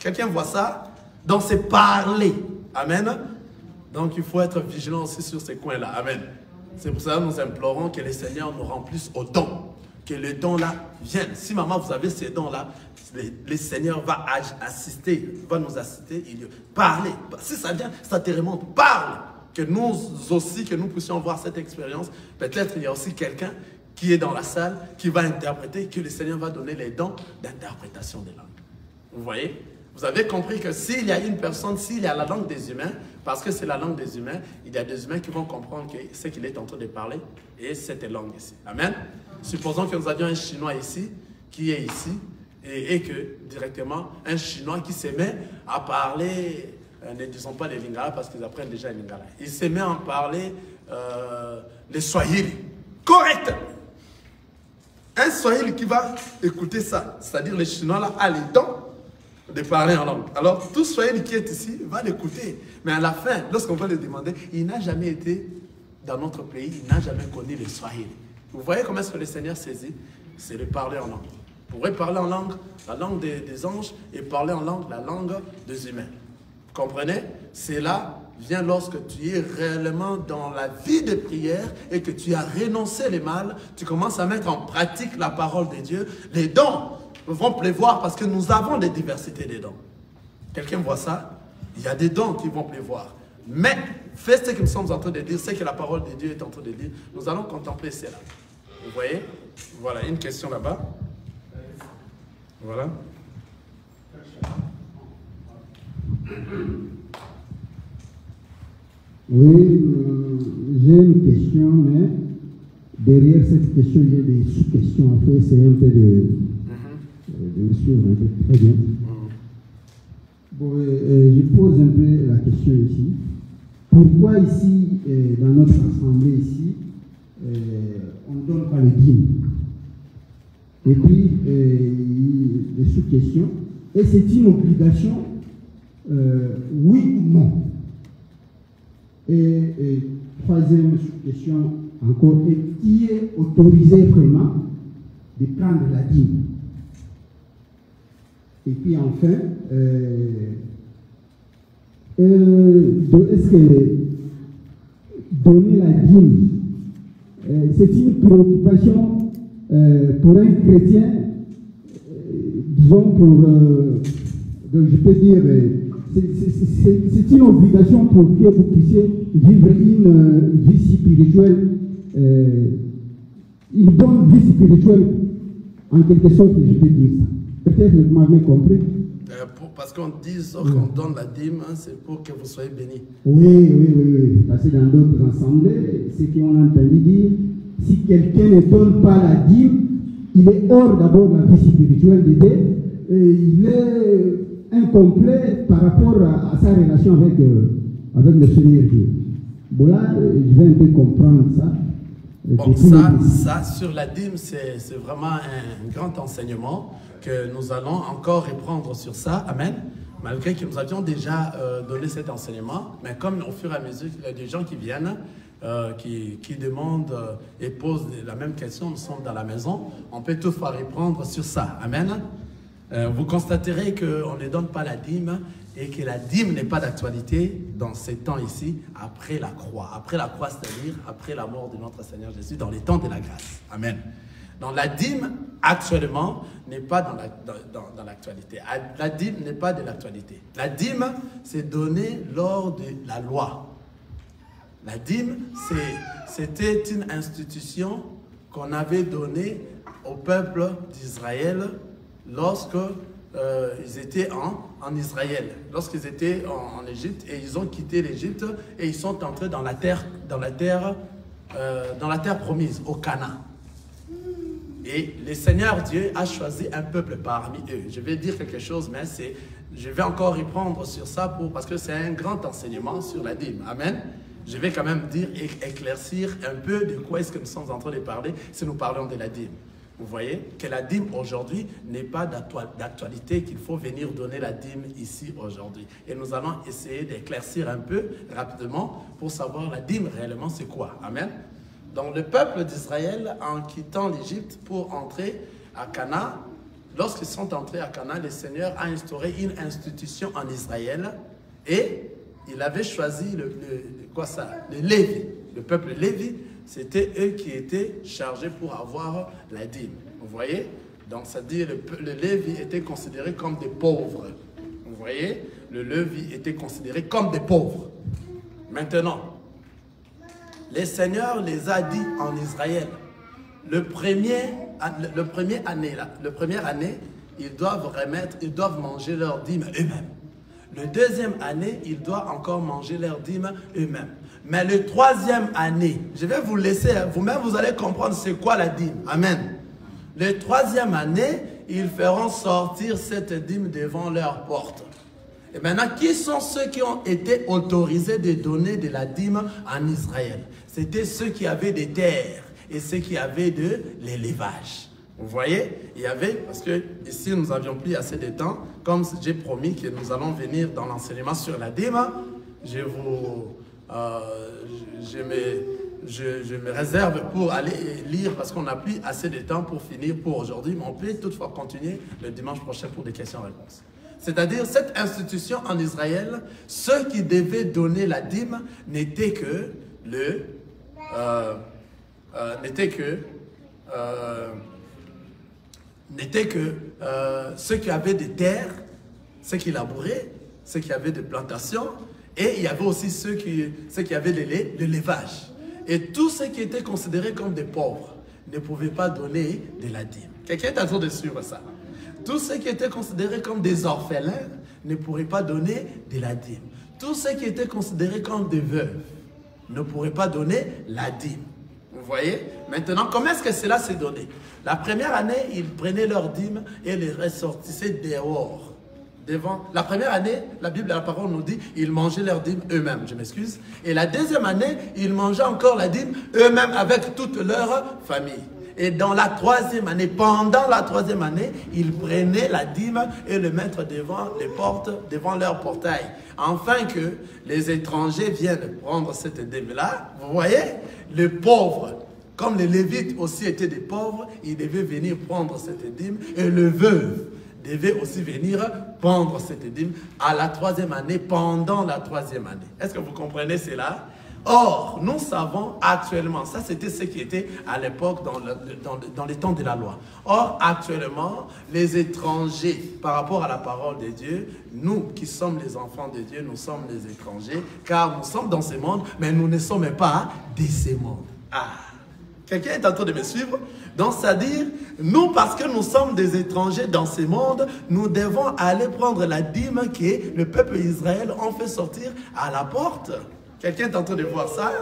[SPEAKER 1] Quelqu'un voit ça? Donc c'est parler. Amen. Donc il faut être vigilant aussi sur ces coins-là. Amen. C'est pour ça que nous implorons que le Seigneur nous remplisse au don. Que les dons-là viennent. Si maman, vous avez ces dons-là, le Seigneur va assister, va nous assister. Parlez. Si ça vient, ça te remonte. Parle. Que nous aussi, que nous puissions voir cette expérience. Peut-être il y a aussi quelqu'un qui est dans la salle, qui va interpréter, que le Seigneur va donner les dons d'interprétation des langues. Vous voyez? Vous avez compris que s'il y a une personne, s'il y a la langue des humains, parce que c'est la langue des humains, il y a des humains qui vont comprendre ce qu'il est en train de parler et cette langue ici. Amen. Supposons que nous avions un Chinois ici, qui est ici, et que directement, un Chinois qui se met à parler, ne disons pas les Lingala parce qu'ils apprennent déjà les Lingala, il se met à parler les Swahili, correct. Un Swahili qui va écouter ça, c'est-à-dire les Chinois là, a les dons de parler en langue. Alors, tout Swahili qui est ici va l'écouter. Mais à la fin, lorsqu'on va lui demander, il n'a jamais été dans notre pays, il n'a jamais connu le Swahili. Vous voyez comment est-ce que le Seigneur saisit? C'est de parler en langue. Vous pourrez parler en langue, la langue des anges, et parler en langue, la langue des humains. Vous comprenez? Cela vient lorsque tu es réellement dans la vie de prière et que tu as renoncé le mal, tu commences à mettre en pratique la parole de Dieu. Les dons vont pleuvoir parce que nous avons des diversités de dons. Quelqu'un voit ça? Il y a des dons qui vont pleuvoir. Mais, faites ce que nous sommes en train de dire, ce que la parole de Dieu est en train de dire, nous allons contempler cela. Vous voyez? Voilà, une question là-bas. Voilà.
[SPEAKER 4] Oui, j'ai une question, mais derrière cette question, il y a des sous-questions. En fait, c'est un peu de suivre un peu. Très bien. Bon, je pose un peu la question ici. Pourquoi ici, dans notre assemblée ici, on ne donne pas le dîme? Et puis, des sous-questions. Et c'est une obligation, oui ou non? Et troisième sous-question encore, et qui est autorisé vraiment de prendre la dîme? Et puis enfin, est-ce que donner la dîme, c'est une préoccupation pour un chrétien, disons je peux dire, c'est une obligation pour que vous puissiez vivre une vie spirituelle, une bonne vie spirituelle, en quelque sorte, je peux dire ça. Peut-être que vous m'avez compris.
[SPEAKER 1] Parce qu'on dit qu'on donne la dîme, hein, c'est pour que vous soyez bénis.
[SPEAKER 4] Oui. Parce que dans d'autres assemblées, c'est qu'on a entendu dire, si quelqu'un ne donne pas la dîme, il est hors d'abord de la vie spirituelle de Dieu, et il est incomplet par rapport à sa relation avec le Seigneur Dieu. Voilà, je vais un peu comprendre ça.
[SPEAKER 1] Bon, ça, sur la dîme, c'est vraiment un grand enseignement que nous allons encore reprendre sur ça. Amen. Malgré que nous avions déjà donné cet enseignement, mais comme au fur et à mesure qu'il y a des gens qui viennent, qui demandent et posent la même question, nous sommes dans la maison, on peut toutefois reprendre sur ça. Amen. Vous constaterez qu'on ne donne pas la dîme et que la dîme n'est pas d'actualité dans ces temps ici, après la croix. Après la croix, c'est-à-dire après la mort de notre Seigneur Jésus, dans les temps de la grâce. Amen. Donc la dîme, actuellement, n'est pas dans l'actualité. La dîme n'est pas de l'actualité. La dîme, c'est donné lors de la loi. La dîme, c'était une institution qu'on avait donnée au peuple d'Israël lorsque ils étaient en Israël, lorsqu'ils étaient en Égypte, et ils ont quitté l'Égypte et ils sont entrés dans la terre promise, au Canaan. Et le Seigneur Dieu a choisi un peuple parmi eux. Je vais dire quelque chose, mais je vais encore répondre sur ça parce que c'est un grand enseignement sur la dîme. Amen. Je vais quand même éclaircir un peu de quoi est-ce que nous sommes en train de parler si nous parlons de la dîme. Vous voyez que la dîme aujourd'hui n'est pas d'actualité, qu'il faut venir donner la dîme ici aujourd'hui. Et nous allons essayer d'éclaircir un peu rapidement pour savoir la dîme réellement c'est quoi. Amen. Donc le peuple d'Israël, en quittant l'Égypte pour entrer à Canaan, lorsqu'ils sont entrés à Canaan, le Seigneur a instauré une institution en Israël et il avait choisi le Lévi, le peuple Lévi. C'était eux qui étaient chargés pour avoir la dîme. Vous voyez? Donc, c'est-à-dire le Lévi était considéré comme des pauvres. Vous voyez? Le Lévi était considéré comme des pauvres. Maintenant, le Seigneur les a dit en Israël, le première année, ils doivent manger leur dîme eux-mêmes. Le deuxième année, ils doivent encore manger leur dîme eux-mêmes. Mais le troisième année, je vais vous laisser, vous-même vous allez comprendre c'est quoi la dîme. Amen. Le troisième année, ils feront sortir cette dîme devant leur porte. Et maintenant, qui sont ceux qui ont été autorisés de donner de la dîme en Israël? C'était ceux qui avaient des terres et ceux qui avaient de l'élevage. Vous voyez, il y avait, parce que ici nous n'avions plus assez de temps, comme j'ai promis que nous allons venir dans l'enseignement sur la dîme, je me réserve pour aller lire parce qu'on n'a plus assez de temps pour finir pour aujourd'hui, mais on peut toutefois continuer le dimanche prochain pour des questions-réponses. C'est-à-dire, cette institution en Israël, ceux qui devaient donner la dîme n'étaient que ceux qui avaient des terres, ceux qui labouraient, ceux qui avaient des plantations, et il y avait aussi ceux qui avaient de l'élevage. Et tous ceux qui étaient considérés comme des pauvres ne pouvaient pas donner de la dîme. Quelqu'un est en train de suivre ça? Tous ceux qui étaient considérés comme des orphelins ne pourraient pas donner de la dîme. Tous ceux qui étaient considérés comme des veuves ne pourraient pas donner la dîme. Vous voyez? Maintenant, comment est-ce que cela s'est donné? La première année, ils prenaient leur dîme et les ressortissaient dehors. La première année, la Bible et la parole nous dit, ils mangeaient leur dîme eux-mêmes, je m'excuse. Et la deuxième année, ils mangeaient encore la dîme eux-mêmes avec toute leur famille. Et dans la troisième année, pendant la troisième année, ils prenaient la dîme et le mettre devant les portes, devant leur portail. Afin que les étrangers viennent prendre cette dîme-là. Vous voyez, les pauvres, comme les Lévites aussi étaient des pauvres, ils devaient venir prendre cette dîme. Et le veuve devait aussi venir prendre cette dîme à la troisième année, pendant la troisième année. Est-ce que vous comprenez cela? Or, nous savons actuellement, ça c'était ce qui était à l'époque dans les temps de la loi. Or, actuellement, les étrangers, par rapport à la parole de Dieu, nous qui sommes les enfants de Dieu, nous sommes les étrangers, car nous sommes dans ce monde, mais nous ne sommes pas de ce monde. Ah! Quelqu'un est en train de me suivre? Donc, c'est-à-dire, nous, parce que nous sommes des étrangers dans ce monde, nous devons aller prendre la dîme que le peuple d'Israël a fait sortir à la porte. Quelqu'un est en train de voir ça?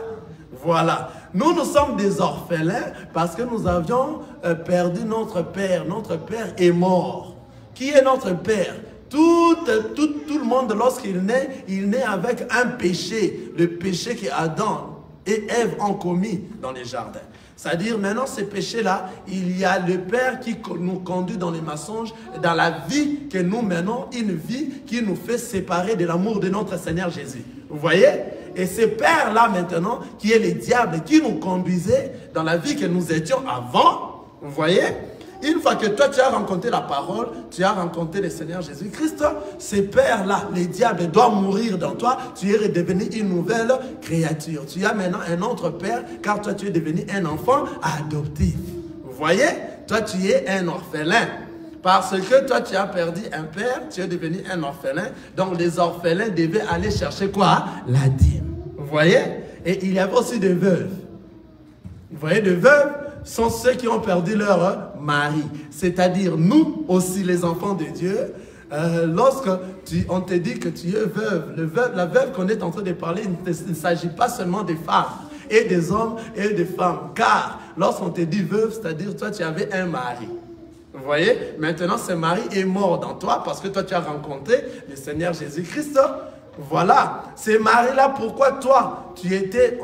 [SPEAKER 1] Voilà. Nous sommes des orphelins parce que nous avions perdu notre père. Notre père est mort. Qui est notre père? Tout le monde, lorsqu'il naît avec un péché, le péché qu'Adam et Ève ont commis dans les jardins. C'est-à-dire, maintenant, ces péchés-là, il y a le Père qui nous conduit dans les mensonges, dans la vie que nous menons, une vie qui nous fait séparer de l'amour de notre Seigneur Jésus. Vous voyez? Et ce Père-là, maintenant, qui est le diable, qui nous conduisait dans la vie que nous étions avant, vous voyez? Une fois que toi, tu as rencontré la parole, tu as rencontré le Seigneur Jésus-Christ, ce Père-là, le diable, doit mourir dans toi. Tu es redevenu une nouvelle créature. Tu as maintenant un autre Père, car toi, tu es devenu un enfant adoptif. Vous voyez? Toi, tu es un orphelin. Parce que toi, tu as perdu un père, tu es devenu un orphelin. Donc, les orphelins devaient aller chercher quoi? La dîme. Vous voyez? Et il y avait aussi des veuves. Vous voyez, des veuves sont ceux qui ont perdu leur mari. C'est-à-dire, nous aussi, les enfants de Dieu, lorsque on te dit que tu es veuve, la veuve qu'on est en train de parler, il ne s'agit pas seulement des femmes, et des hommes et des femmes. Car, lorsqu'on te dit veuve, c'est-à-dire, toi, tu avais un mari. Vous voyez? Maintenant, ce mari est mort dans toi parce que toi, tu as rencontré le Seigneur Jésus-Christ. Voilà. Ce mari-là, pourquoi toi,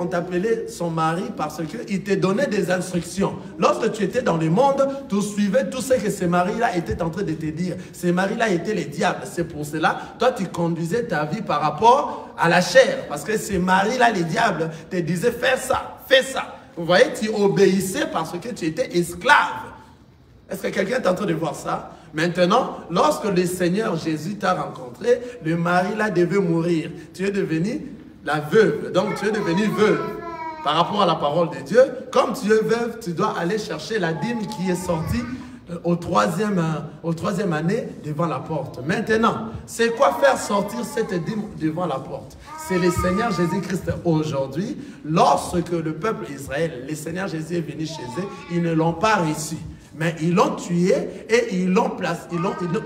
[SPEAKER 1] on t'appelait son mari? Parce qu'il te donnait des instructions. Lorsque tu étais dans le monde, tu suivais tout ce que ce mari-là était en train de te dire. Ce mari-là était le diable. C'est pour cela, toi, tu conduisais ta vie par rapport à la chair. Parce que ce mari-là, le diable, te disait fais ça, fais ça. Vous voyez, tu obéissais parce que tu étais esclave. Est-ce que quelqu'un est en train de voir ça? Maintenant, lorsque le Seigneur Jésus t'a rencontré, le mari là devait mourir. Tu es devenu la veuve. Donc, tu es devenu veuve. Par rapport à la parole de Dieu, comme tu es veuve, tu dois aller chercher la dîme qui est sortie au troisième année devant la porte. Maintenant, c'est quoi faire sortir cette dîme devant la porte? C'est le Seigneur Jésus-Christ aujourd'hui. Lorsque le peuple Israël, le Seigneur Jésus est venu chez eux, ils ne l'ont pas reçu. Mais ils l'ont tué et ils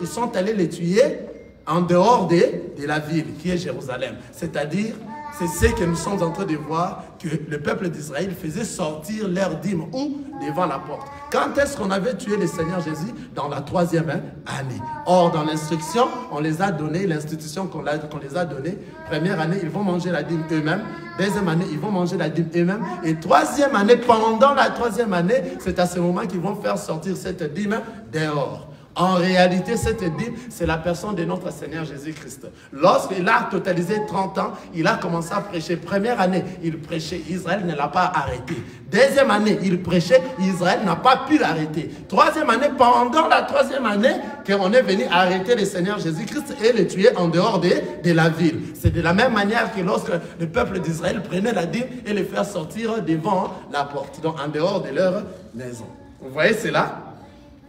[SPEAKER 1] sont allés les tuer en dehors de la ville qui est Jérusalem. C'est-à-dire, c'est ce que nous sommes en train de voir, que le peuple d'Israël faisait sortir leur dîme où? Devant la porte. Quand est-ce qu'on avait tué le Seigneur Jésus? Dans la 3e année. Or, dans l'instruction, on les a donné, l'institution qu'on les a donnée, première année, ils vont manger la dîme eux-mêmes. Deuxième année, ils vont manger la dîme eux-mêmes. Et troisième année, pendant la 3e année, c'est à ce moment qu'ils vont faire sortir cette dîme dehors. En réalité, cette dîme, c'est la personne de notre Seigneur Jésus-Christ. Lorsqu'il a totalisé 30 ans, il a commencé à prêcher. Première année, il prêchait, Israël ne l'a pas arrêté. Deuxième année, il prêchait, Israël n'a pas pu l'arrêter. Troisième année, pendant la 3e année, qu'on est venu arrêter le Seigneur Jésus-Christ et le tuer en dehors de la ville. C'est de la même manière que lorsque le peuple d'Israël prenait la dîme et les faire sortir devant la porte, donc en dehors de leur maison. Vous voyez cela?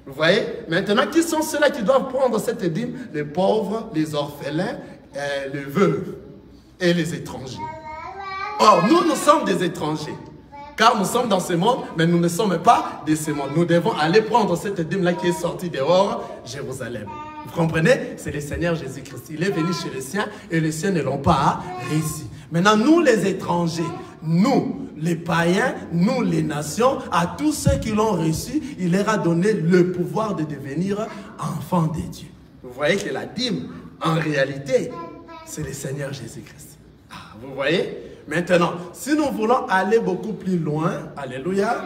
[SPEAKER 1] Vous voyez? Maintenant, qui sont ceux-là qui doivent prendre cette dîme? Les pauvres, les orphelins, les veuves et les étrangers. Or, nous sommes des étrangers. Car nous sommes dans ce monde, mais nous ne sommes pas de ce monde. Nous devons aller prendre cette dîme-là qui est sortie dehors, Jérusalem. Vous comprenez? C'est le Seigneur Jésus-Christ. Il est venu chez les siens et les siens ne l'ont pas réussi. Maintenant, nous les étrangers, nous les païens, nous les nations, à tous ceux qui l'ont reçu, il leur a donné le pouvoir de devenir enfants de Dieu. Vous voyez que la dîme, en réalité, c'est le Seigneur Jésus-Christ. Ah, vous voyez? Maintenant, si nous voulons aller beaucoup plus loin, alléluia,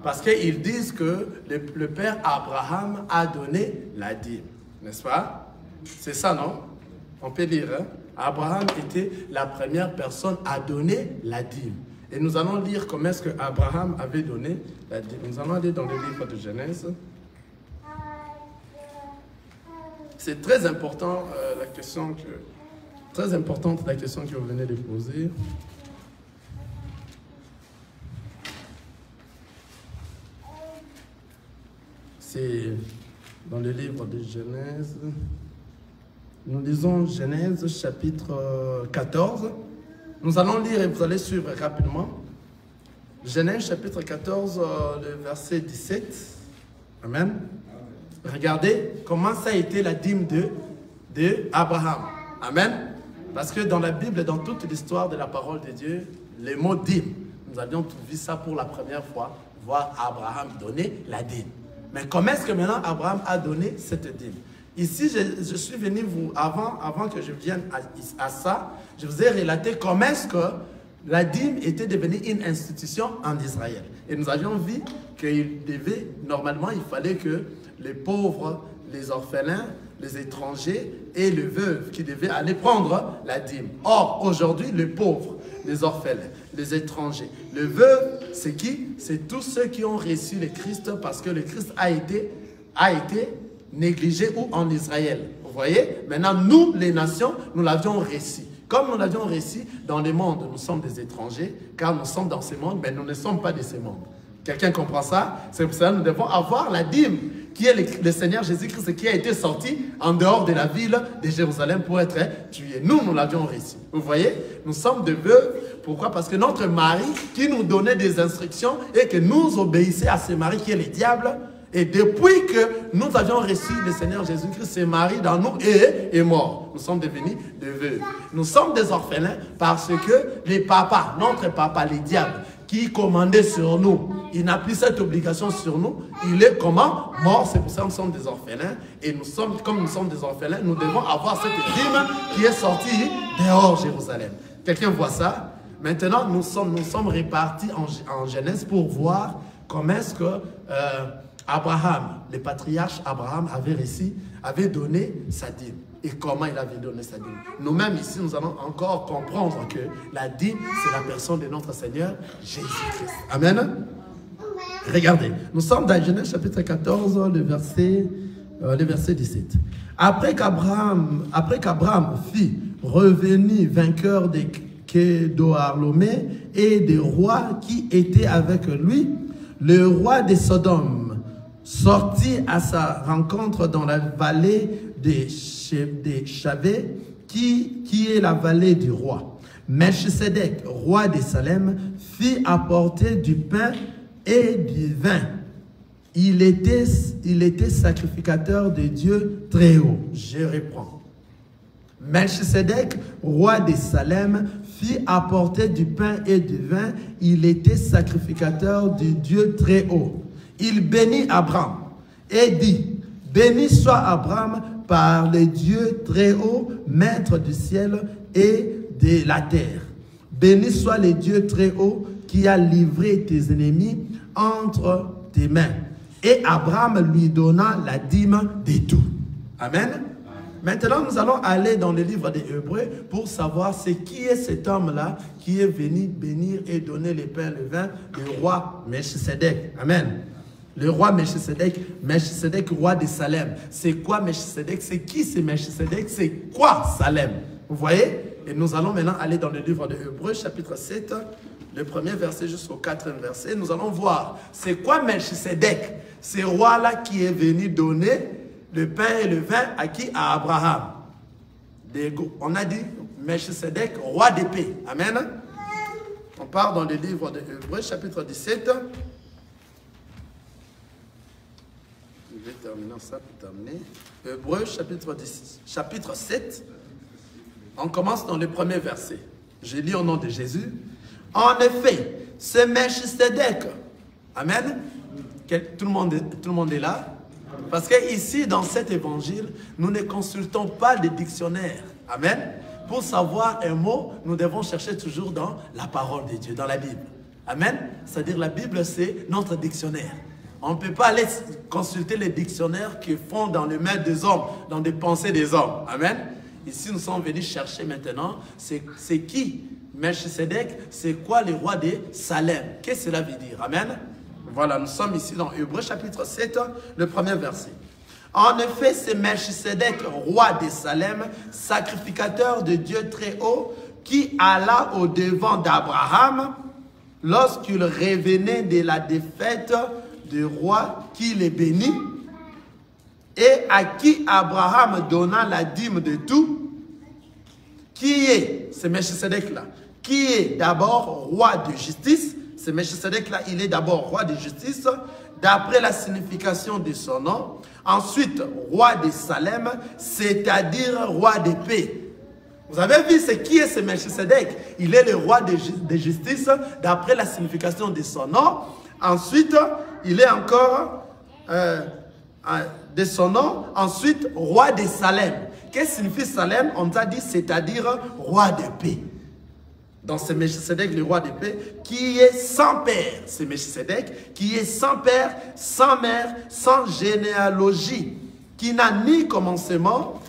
[SPEAKER 1] parce qu'ils disent que le père Abraham a donné la dîme, n'est-ce pas? C'est ça, non? On peut dire, hein? Abraham était la première personne à donner la dîme. Et nous allons lire comment est-ce que Abraham avait donné la dîme. Nous allons aller dans le livre de Genèse. C'est très important très importante la question que vous venez de poser. C'est dans le livre de Genèse. Nous lisons Genèse chapitre 14. Nous allons lire et vous allez suivre rapidement. Genèse chapitre 14, le verset 17. Amen. Regardez comment ça a été la dîme de Abraham. Amen. Parce que dans la Bible, dans toute l'histoire de la parole de Dieu, les mots dîme, nous avions tout vu ça pour la première fois, voir Abraham donner la dîme. Mais comment est-ce que maintenant Abraham a donné cette dîme? Ici, je suis venu avant que je vienne à ça, je vous ai relaté comment est-ce que la dîme était devenue une institution en Israël. Et nous avions vu normalement, il fallait que les pauvres, les orphelins, les étrangers et les veuves qui devaient aller prendre la dîme. Or, aujourd'hui, les pauvres, les orphelins, les étrangers, les veuves, c'est qui? C'est tous ceux qui ont reçu le Christ parce que le Christ a été négligé ou en Israël. Vous voyez? Maintenant, nous, les nations, nous l'avions reçu. Comme nous l'avions reçu dans le monde, nous sommes des étrangers, car nous sommes dans ce monde, mais nous ne sommes pas de ce monde. Quelqu'un comprend ça? C'est pour ça que nous devons avoir la dîme, qui est le Seigneur Jésus-Christ, qui a été sorti en dehors de la ville de Jérusalem pour être tué. Nous l'avions reçu. Vous voyez? Nous sommes des veuves. Pourquoi? Parce que notre mari, qui nous donnait des instructions et que nous obéissait à ce mari qui est le diable, et depuis que nous avions reçu le Seigneur Jésus-Christ, ce mari dans nous est mort. Nous sommes devenus des veuves. Nous sommes des orphelins parce que les papas, notre papa, les diables, qui commandait sur nous, il n'a plus cette obligation sur nous. Il est comment? Mort. C'est pour ça que nous sommes des orphelins. Et comme nous sommes des orphelins, nous devons avoir cette dîme qui est sortie dehors Jérusalem. Quelqu'un voit ça? Maintenant, nous sommes répartis en Genèse pour voir comment est-ce que Abraham, le patriarche Abraham avait donné sa dîme. Et comment il avait donné sa dîme. Nous-mêmes ici, nous allons encore comprendre que la dîme, c'est la personne de notre Seigneur Jésus-Christ. Amen. Regardez, nous sommes dans Genèse chapitre 14, le verset 17. Après qu'Abraham fit revenir vainqueur de Kedorlaomer et des rois qui étaient avec lui, le roi de Sodome sortit à sa rencontre dans la vallée des Chavé, qui est la vallée du roi. Melchisedec, roi de Salem, fit apporter du pain et du vin. Il était sacrificateur de Dieu très haut. Je reprends. Melchisedec, roi de Salem, fit apporter du pain et du vin. Il était sacrificateur de Dieu très haut. Il bénit Abraham et dit, béni soit Abraham par le Dieu très haut, maître du ciel et de la terre. Béni soit le Dieu très haut qui a livré tes ennemis entre tes mains. Et Abraham lui donna la dîme de tout. Amen. Maintenant, nous allons aller dans le livre des Hébreux pour savoir c'est qui est cet homme-là qui est venu bénir et donner le pain et le vin, le roi Melchisedec. Amen. Le roi Melchisedec, roi de Salem. C'est quoi Melchisedec? C'est qui c'est Melchisedec? C'est quoi Salem? Vous voyez? Et nous allons maintenant aller dans le livre de Hébreux, chapitre 7, le premier verset jusqu'au 4e verset. Nous allons voir, c'est quoi Melchisedec? Ce roi-là qui est venu donner le pain et le vin à qui? À Abraham. On a dit Melchisedec, roi de paix. Amen. On part dans le livre de Hébreux, chapitre 17. Je vais terminer ça pour terminer. Hébreux, chapitre 7. On commence dans le premier verset. Je lis au nom de Jésus. En effet, ce Melchisedec. Amen. Tout le monde est là. Parce que ici, dans cet évangile, nous ne consultons pas les dictionnaires. Amen. Pour savoir un mot, nous devons chercher toujours dans la parole de Dieu, dans la Bible. Amen. C'est-à-dire la Bible, c'est notre dictionnaire. On ne peut pas aller consulter les dictionnaires qui font dans les mains des hommes, dans des pensées des hommes. Amen. Ici, nous sommes venus chercher maintenant, c'est qui Melchisedec, c'est quoi le roi de Salem? Qu'est-ce que cela veut dire? Amen. Voilà, nous sommes ici dans Hébreux chapitre 7, le premier verset. En effet, c'est Melchisedec, roi de Salem, sacrificateur de Dieu très haut, qui alla au devant d'Abraham lorsqu'il revenait de la défaite du roi qui les bénit et à qui Abraham donna la dîme de tout, qui est, c'est Melchisedec-là, qui est d'abord roi de justice. C'est Melchisedec-là, il est d'abord roi de justice, d'après la signification de son nom. Ensuite, roi de Salem, c'est-à-dire roi de paix. Vous avez vu, c'est qui est ce Melchisedec? Il est le roi de justice, d'après la signification de son nom. Ensuite, il est encore de son nom, ensuite roi de Salem. Qu'est-ce que signifie Salem? On nous a dit, c'est-à-dire roi de paix. Donc c'est Melchisedec, le roi de paix, qui est sans père. C'est Melchisedec qui est sans père, sans mère, sans généalogie, qui n'a ni commencement,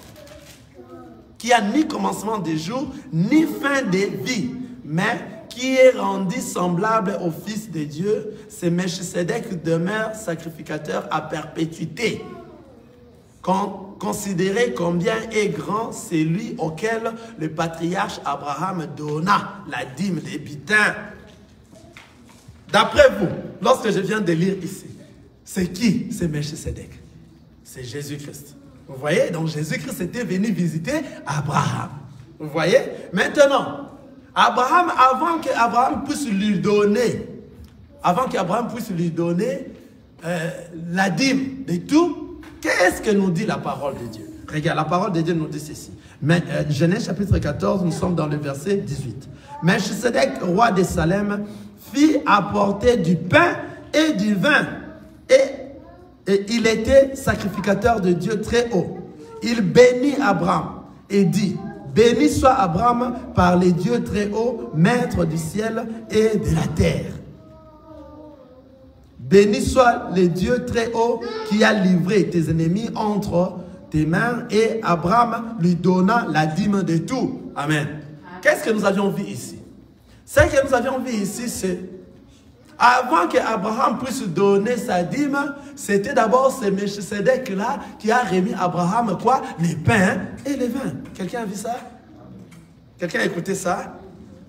[SPEAKER 1] des jours, ni fin des vies, mais qui est rendu semblable au Fils de Dieu. C'est Melchisedec qui demeure sacrificateur à perpétuité. Considérez combien est grand celui auquel le patriarche Abraham donna la dîme des bitins. D'après vous, lorsque je viens de lire ici, c'est qui? C'est Melchisedec. C'est Jésus-Christ. Vous voyez? Donc Jésus-Christ était venu visiter Abraham. Vous voyez? Maintenant, Abraham, avant qu'Abraham puisse lui donner, la dîme de tout, qu'est-ce que nous dit la parole de Dieu? Regarde, la parole de Dieu nous dit ceci. Genèse chapitre 14, nous sommes dans le verset 18. Melchisedec, roi de Salem, fit apporter du pain et du vin. Et il était sacrificateur de Dieu très haut. Il bénit Abraham et dit, béni soit Abraham par les dieux très hauts, maître du ciel et de la terre. Béni soit le Dieu très haut qui a livré tes ennemis entre tes mains, et Abraham lui donna la dîme de tout. Amen. Qu'est-ce que nous avions vu ici? Ce que nous avions vu ici, c'est avant qu'Abraham puisse donner sa dîme, c'était d'abord ce Melchisedec-là qui a remis à Abraham quoi? Les pains et les vins. Quelqu'un a vu ça? Quelqu'un a écouté ça?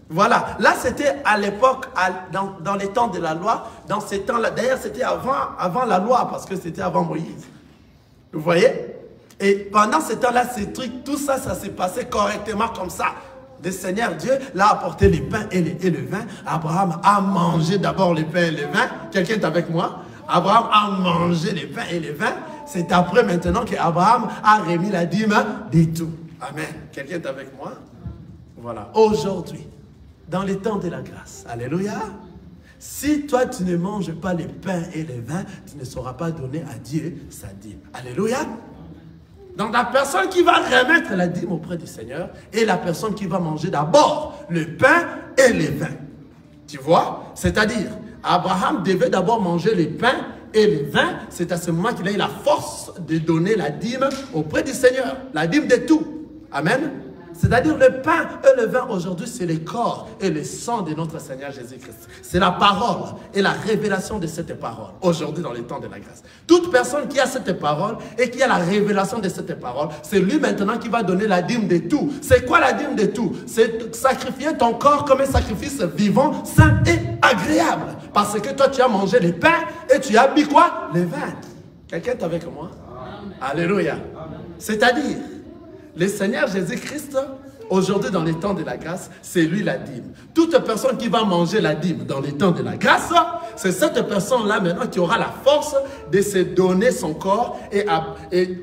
[SPEAKER 1] Voilà, là c'était à l'époque, dans les temps de la loi, dans ces temps-là, d'ailleurs c'était avant la loi, parce que c'était avant Moïse. Vous voyez? Et pendant ce temps-là, ces trucs, tout ça, ça s'est passé correctement comme ça. Le Seigneur Dieu l'a apporté les pains et le vin. Abraham a mangé d'abord les pains et les vins. Quelqu'un est avec moi? Abraham a mangé les pains et les vins. C'est après maintenant qu'Abraham a remis la dîme de tout. Amen. Quelqu'un est avec moi? Voilà. Aujourd'hui, dans les temps de la grâce, alléluia, si toi tu ne manges pas les pains et les vins, tu ne sauras pas donner à Dieu sa dîme. Alléluia. Donc la personne qui va remettre la dîme auprès du Seigneur est la personne qui va manger d'abord le pain et les vins. Tu vois? C'est-à-dire, Abraham devait d'abord manger les pains et les vins. C'est à ce moment qu'il a eu la force de donner la dîme auprès du Seigneur. La dîme de tout. Amen. C'est-à-dire le pain et le vin aujourd'hui, c'est le corps et le sang de notre Seigneur Jésus-Christ. C'est la parole et la révélation de cette parole aujourd'hui dans les temps de la grâce. Toute personne qui a cette parole et qui a la révélation de cette parole, c'est lui maintenant qui va donner la dîme de tout. C'est quoi la dîme de tout? C'est sacrifier ton corps comme un sacrifice vivant, sain et agréable. Parce que toi, tu as mangé les pains et tu as bu quoi? Les vins. Quelqu'un est avec moi? Amen. Alléluia. C'est-à-dire, le Seigneur Jésus-Christ, aujourd'hui dans les temps de la grâce, c'est lui la dîme. Toute personne qui va manger la dîme dans les temps de la grâce, c'est cette personne-là maintenant qui aura la force de se donner son corps et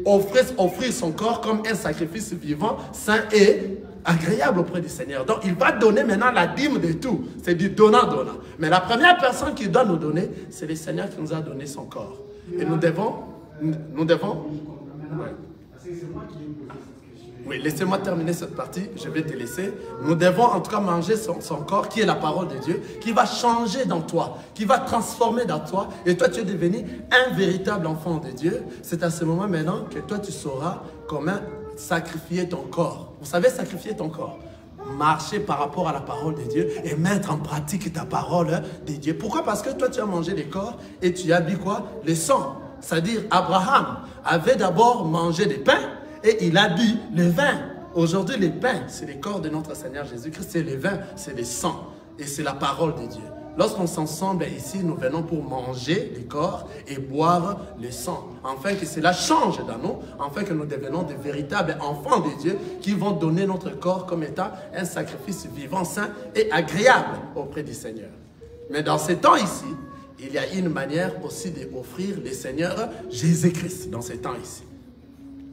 [SPEAKER 1] offrir son corps comme un sacrifice vivant, sain et agréable auprès du Seigneur. Donc il va donner maintenant la dîme de tout. C'est du donnant-donnant. Mais la première personne qui doit nous donner, c'est le Seigneur qui nous a donné son corps. Et nous devons... Ouais. Oui, laissez-moi terminer cette partie, je vais te laisser. Nous devons en tout cas manger son corps, qui est la parole de Dieu, qui va changer dans toi, qui va transformer dans toi. Et toi, tu es devenu un véritable enfant de Dieu. C'est à ce moment maintenant que toi, tu sauras comment sacrifier ton corps. Vous savez sacrifier ton corps? Marcher par rapport à la parole de Dieu et mettre en pratique ta parole de Dieu. Pourquoi? Parce que toi, tu as mangé les corps et tu as bu quoi? Le sang. C'est-à-dire, Abraham avait d'abord mangé des pains, et il a bu le vin. Aujourd'hui, le pain, c'est le corps de notre Seigneur Jésus-Christ. C'est le vin, c'est le sang. Et c'est la parole de Dieu. Lorsqu'on s'ensemble ici, nous venons pour manger le corps et boire le sang. Afin que cela change dans nous. Afin que nous devenions de véritables enfants de Dieu qui vont donner notre corps comme étant un sacrifice vivant, sain et agréable auprès du Seigneur. Mais dans ces temps ici, il y a une manière aussi d'offrir le Seigneur Jésus-Christ dans ces temps ici.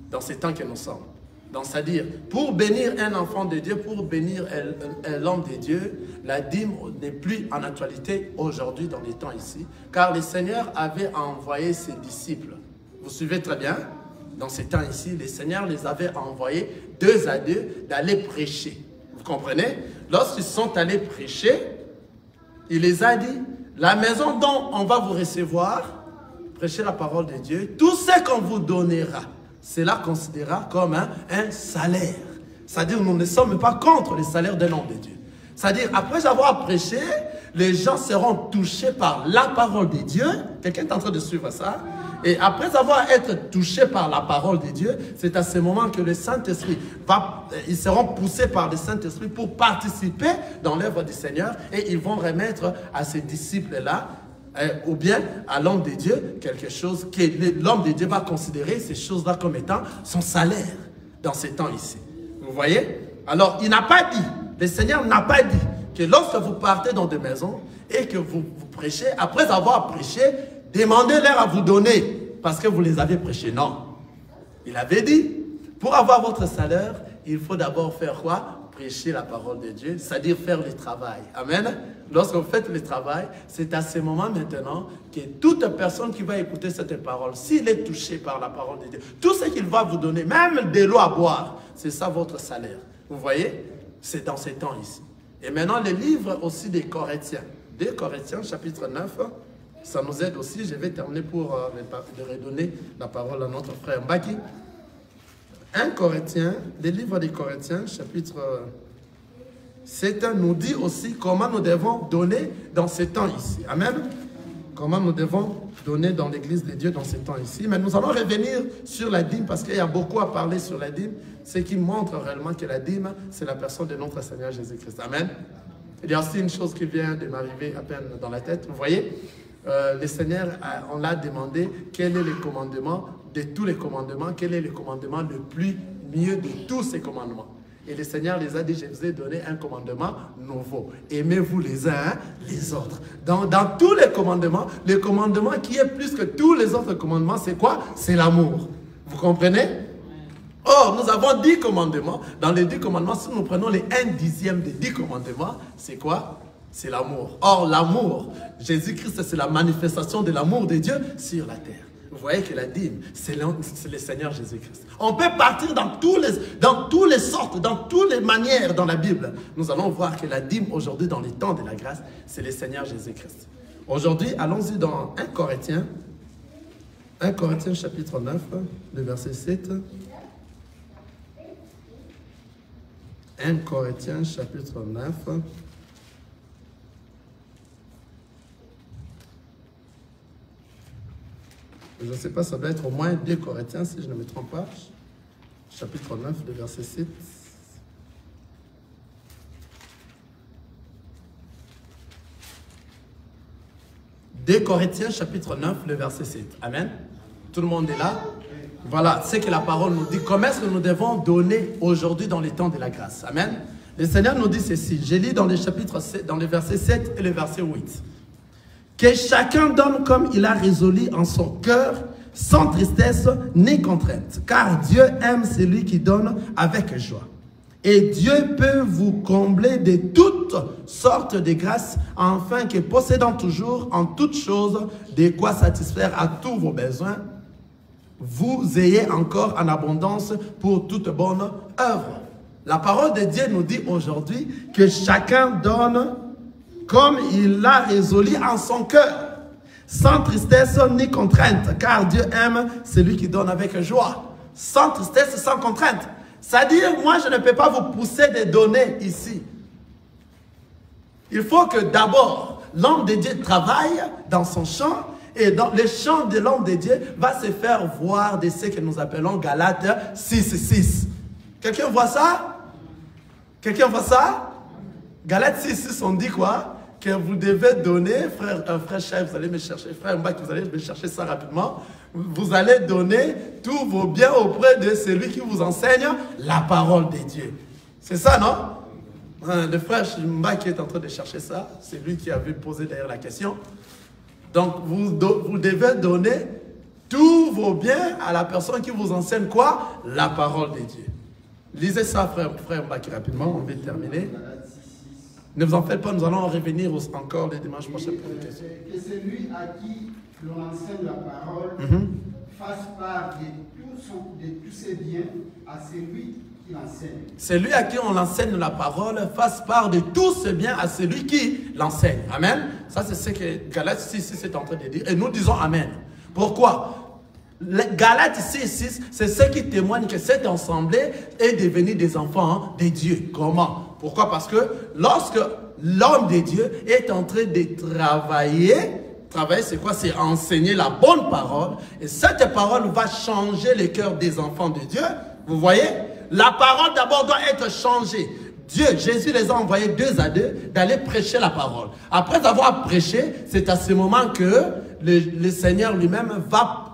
[SPEAKER 1] Dans ces temps que nous sommes. Donc, c'est-à-dire, pour bénir un enfant de Dieu, pour bénir l'homme de Dieu, la dîme n'est plus en actualité aujourd'hui dans les temps ici, car le Seigneur avait envoyé ses disciples Vous suivez très bien? Dans ces temps ici, le Seigneur les avait envoyés 2 à 2 d'aller prêcher. Vous comprenez? Lorsqu'ils sont allés prêcher, il les a dit, la maison dont on va vous recevoir, prêchez la parole de Dieu, tout ce qu'on vous donnera, cela considérera comme un salaire. C'est-à-dire, nous ne sommes pas contre le salaire d'un homme de Dieu. C'est-à-dire, après avoir prêché, les gens seront touchés par la parole de Dieu. Quelqu'un est en train de suivre ça? Et après avoir été touchés par la parole de Dieu, c'est à ce moment que le Saint-Esprit va, ils seront poussés par le Saint-Esprit pour participer dans l'œuvre du Seigneur et ils vont remettre à ces disciples-là, ou bien à l'homme de Dieu, quelque chose que l'homme de Dieu va considérer ces choses-là comme étant son salaire dans ces temps ici. Vous voyez? Alors, il n'a pas dit, le Seigneur n'a pas dit que lorsque vous partez dans des maisons et que vous prêchez, après avoir prêché, demandez-leur à vous donner parce que vous les avez prêchés. Non. Il avait dit, pour avoir votre salaire, il faut d'abord faire quoi? Prêcher la parole de Dieu, c'est-à-dire faire le travail. Amen. Lorsque vous faites le travail, c'est à ce moment maintenant que toute personne qui va écouter cette parole, s'il est touché par la parole de Dieu, tout ce qu'il va vous donner, même de l'eau à boire, c'est ça votre salaire. Vous voyez? C'est dans ces temps ici. Et maintenant, le livre aussi des Corinthiens. 2 Corinthiens, chapitre 9, ça nous aide aussi. Je vais terminer pour redonner la parole à notre frère Mbaki. 1 Corinthiens, le livre des Corinthiens, chapitre 7, nous dit aussi comment nous devons donner dans ces temps ici. Amen. Comment nous devons donner dans l'église de Dieu dans ces temps ici. Mais nous allons revenir sur la dîme parce qu'il y a beaucoup à parler sur la dîme. Ce qui montre réellement que la dîme, c'est la personne de notre Seigneur Jésus-Christ. Amen. Il y a aussi une chose qui vient de m'arriver à peine dans la tête. Vous voyez, le Seigneur, on l'a demandé quel est le commandement de tous les commandements, quel est le commandement le plus mieux de tous ces commandements. Et le Seigneur les a dit, je vous ai donné un commandement nouveau. Aimez-vous les uns les autres. Dans tous les commandements, le commandement qui est plus que tous les autres commandements, c'est quoi? C'est l'amour. Vous comprenez? Or, nous avons 10 commandements. Dans les 10 commandements, si nous prenons les 1/10 des 10 commandements, c'est quoi? C'est l'amour. Or, l'amour, Jésus-Christ, c'est la manifestation de l'amour de Dieu sur la terre. Vous voyez que la dîme, c'est le Seigneur Jésus-Christ. On peut partir dans toutes les sortes, dans toutes les manières dans la Bible. Nous allons voir que la dîme, aujourd'hui, dans les temps de la grâce, c'est le Seigneur Jésus-Christ. Aujourd'hui, allons-y dans 1 Corinthiens. 1 Corinthiens chapitre 9, le verset 7. 1 Corinthiens chapitre 9. Je ne sais pas, ça doit être au moins 2 Corinthiens, si je ne me trompe pas. Chapitre 9, le verset 7. « 2 Corinthiens, chapitre 9, le verset 7. » Amen. Tout le monde est là? Voilà, c'est que la parole nous dit. Comment est-ce que nous devons donner aujourd'hui dans les temps de la grâce? Amen. Le Seigneur nous dit ceci. Je lis dans les chapitres 7, dans les versets 7 et le verset 8. Que chacun donne comme il a résolu en son cœur, sans tristesse ni contrainte. Car Dieu aime celui qui donne avec joie. Et Dieu peut vous combler de toutes sortes de grâces, afin que possédant toujours en toutes choses de quoi satisfaire à tous vos besoins, vous ayez encore en abondance pour toute bonne œuvre. La parole de Dieu nous dit aujourd'hui que chacun donne comme il l'a résolu en son cœur, sans tristesse ni contrainte, car Dieu aime celui qui donne avec joie, sans tristesse, sans contrainte. C'est-à-dire, moi, je ne peux pas vous pousser de donner ici. Il faut que d'abord, l'homme de Dieu travaille dans son champ, et dans le champ de l'homme de Dieu va se faire voir de ce que nous appelons Galates 6:6. Quelqu'un voit ça? Quelqu'un voit ça? Galates 6:6, on dit quoi? Que vous devez donner, frère chef, vous allez me chercher, frère Mbak, vous allez me chercher ça rapidement. Vous allez donner tous vos biens auprès de celui qui vous enseigne la parole de Dieu. C'est ça, non? Le frère Mbak est en train de chercher ça. C'est lui qui avait posé d'ailleurs la question. Donc, vous devez donner tous vos biens à la personne qui vous enseigne quoi? La parole de Dieu. Lisez ça, frère Mbak, rapidement, on va terminer. Ne vous en faites pas, nous allons revenir encore les dimanches prochains pour les questions.
[SPEAKER 4] Que celui à qui l'on enseigne la parole fasse part de tous ses biens à celui qui l'enseigne.
[SPEAKER 1] Celui à qui on enseigne la parole fasse part de tout ce bien à celui qui l'enseigne. Amen. Ça, c'est ce que Galates 6 est en train de dire. Et nous disons Amen. Pourquoi? Galates 6, c'est ce qui témoigne que cette assemblée est devenue des enfants de Dieu. Comment? Pourquoi? Parce que lorsque l'homme de Dieu est en train de travailler, c'est quoi? C'est enseigner la bonne parole. Et cette parole va changer le cœur des enfants de Dieu. Vous voyez? La parole d'abord doit être changée. Dieu, Jésus les a envoyés 2 à 2 d'aller prêcher la parole. Après avoir prêché, c'est à ce moment que le Seigneur lui-même va,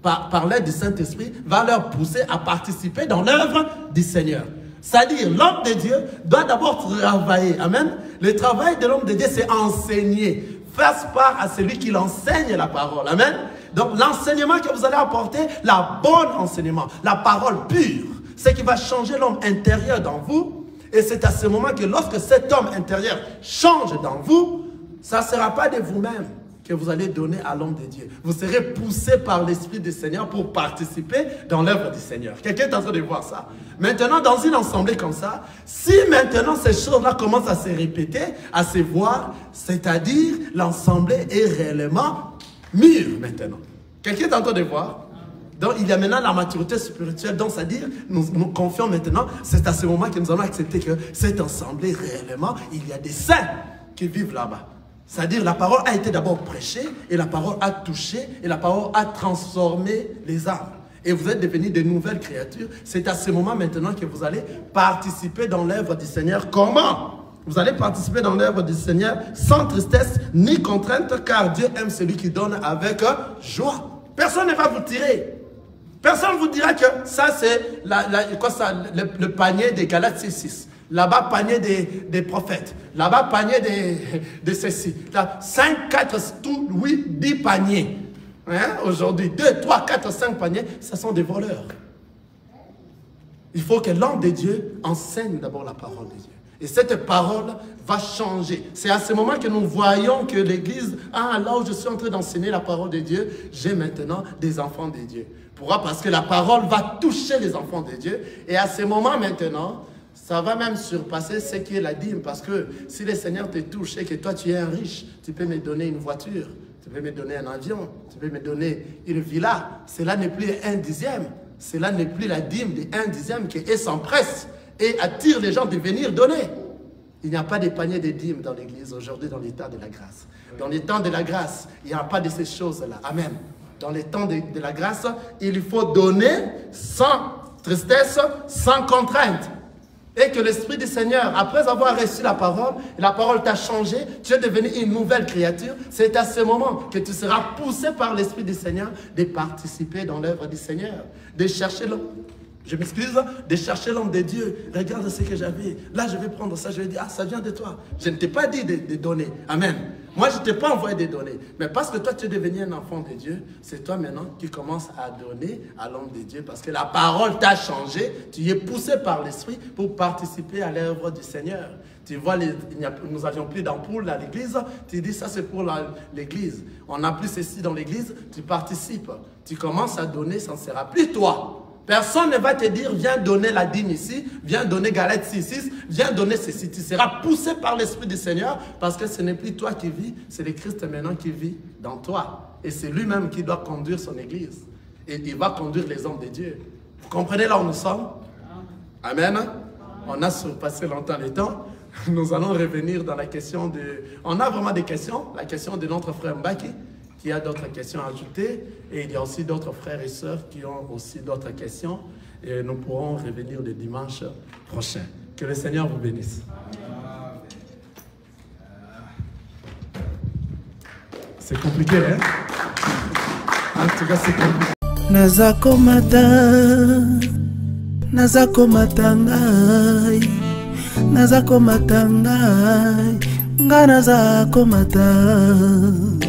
[SPEAKER 1] par l'aide du Saint-Esprit, va leur pousser à participer dans l'œuvre du Seigneur. C'est-à-dire, l'homme de Dieu doit d'abord travailler. Amen. Le travail de l'homme de Dieu, c'est enseigner. Fasse part à celui qui l'enseigne la parole. Amen. Donc, l'enseignement que vous allez apporter, la bonne enseignement, la parole pure, c'est qui va changer l'homme intérieur dans vous. Et c'est à ce moment que lorsque cet homme intérieur change dans vous, ça ne sera pas de vous-même que vous allez donner à l'homme de Dieu. Vous serez poussé par l'Esprit du Seigneur pour participer dans l'œuvre du Seigneur. Quelqu'un est en train de voir ça. Maintenant, dans une assemblée comme ça, si maintenant ces choses-là commencent à se répéter, à se voir, c'est-à-dire l'assemblée est réellement mûre maintenant. Quelqu'un est en train de voir? Donc, il y a maintenant la maturité spirituelle. Donc, c'est-à-dire, nous confions maintenant, c'est à ce moment que nous allons accepter que cette assemblée, réellement, il y a des saints qui vivent là-bas. C'est-à-dire, la parole a été d'abord prêchée, et la parole a touché, et la parole a transformé les âmes. Et vous êtes devenus de nouvelles créatures. C'est à ce moment maintenant que vous allez participer dans l'œuvre du Seigneur. Comment? Vous allez participer dans l'œuvre du Seigneur sans tristesse ni contrainte, car Dieu aime celui qui donne avec joie. Personne ne va vous tirer. Personne ne vous dira que ça, c'est le panier des Galates 6. Là-bas, panier des prophètes. Là-bas, panier de ceci. Là, 5, 4, 8, 10 paniers. Hein? Aujourd'hui, 2, 3, 4, 5 paniers, ce sont des voleurs. Il faut que l'homme de Dieu enseigne d'abord la parole de Dieu. Et cette parole va changer. C'est à ce moment que nous voyons que l'Église, là où je suis en train d'enseigner la parole de Dieu, j'ai maintenant des enfants de Dieu. Pourquoi? Parce que la parole va toucher les enfants de Dieu. Et à ce moment maintenant, ça va même surpasser ce qui est la dîme. Parce que si le Seigneur te touche et que toi tu es un riche, tu peux me donner une voiture, tu peux me donner un avion, tu peux me donner une villa. Cela n'est plus un dixième. Cela n'est plus la dîme de un dixième qui s'empresse et attire les gens de venir donner. Il n'y a pas de panier de dîmes dans l'église aujourd'hui, dans l'état de la grâce. Dans les temps de la grâce, il n'y a pas de ces choses-là. Amen. Dans les temps de la grâce, il faut donner sans tristesse, sans contrainte. Et que l'Esprit du Seigneur, après avoir reçu la parole t'a changé, tu es devenu une nouvelle créature. C'est à ce moment que tu seras poussé par l'Esprit du Seigneur de participer dans l'œuvre du Seigneur, de chercher l'homme. Je m'excuse, de chercher l'homme de Dieu. Regarde ce que j'avais. Là, je vais prendre ça. Je vais dire, ça vient de toi. Je ne t'ai pas dit de donner. Amen. Moi, je ne t'ai pas envoyé de donner. Mais parce que toi, tu es devenu un enfant de Dieu, c'est toi maintenant qui commences à donner à l'homme de Dieu. Parce que la parole t'a changé. Tu es poussé par l'Esprit pour participer à l'œuvre du Seigneur. Tu vois, nous n'avions plus d'ampoule à l'église. Tu dis, ça c'est pour l'église. On n'a plus ceci dans l'église. Tu participes. Tu commences à donner, ça ne sera plus toi. Personne ne va te dire, viens donner la dîme ici, viens donner Galates 6, viens donner ceci. Tu seras poussé par l'Esprit du Seigneur parce que ce n'est plus toi qui vis, c'est le Christ maintenant qui vit dans toi. Et c'est lui-même qui doit conduire son église. Et il va conduire les hommes de Dieu. Vous comprenez là où nous sommes? Amen. On a surpassé longtemps le temps. Nous allons revenir dans la question de... On a vraiment des questions. La question de notre frère Mbaki, qui a d'autres questions à ajouter. Et il y a aussi d'autres frères et sœurs qui ont aussi d'autres questions. Et nous pourrons revenir le dimanche prochain. Que le Seigneur vous bénisse. C'est compliqué, hein? En tout cas, c'est compliqué.
[SPEAKER 5] Nazako matangai, nazako matangai, nga nazako matangai.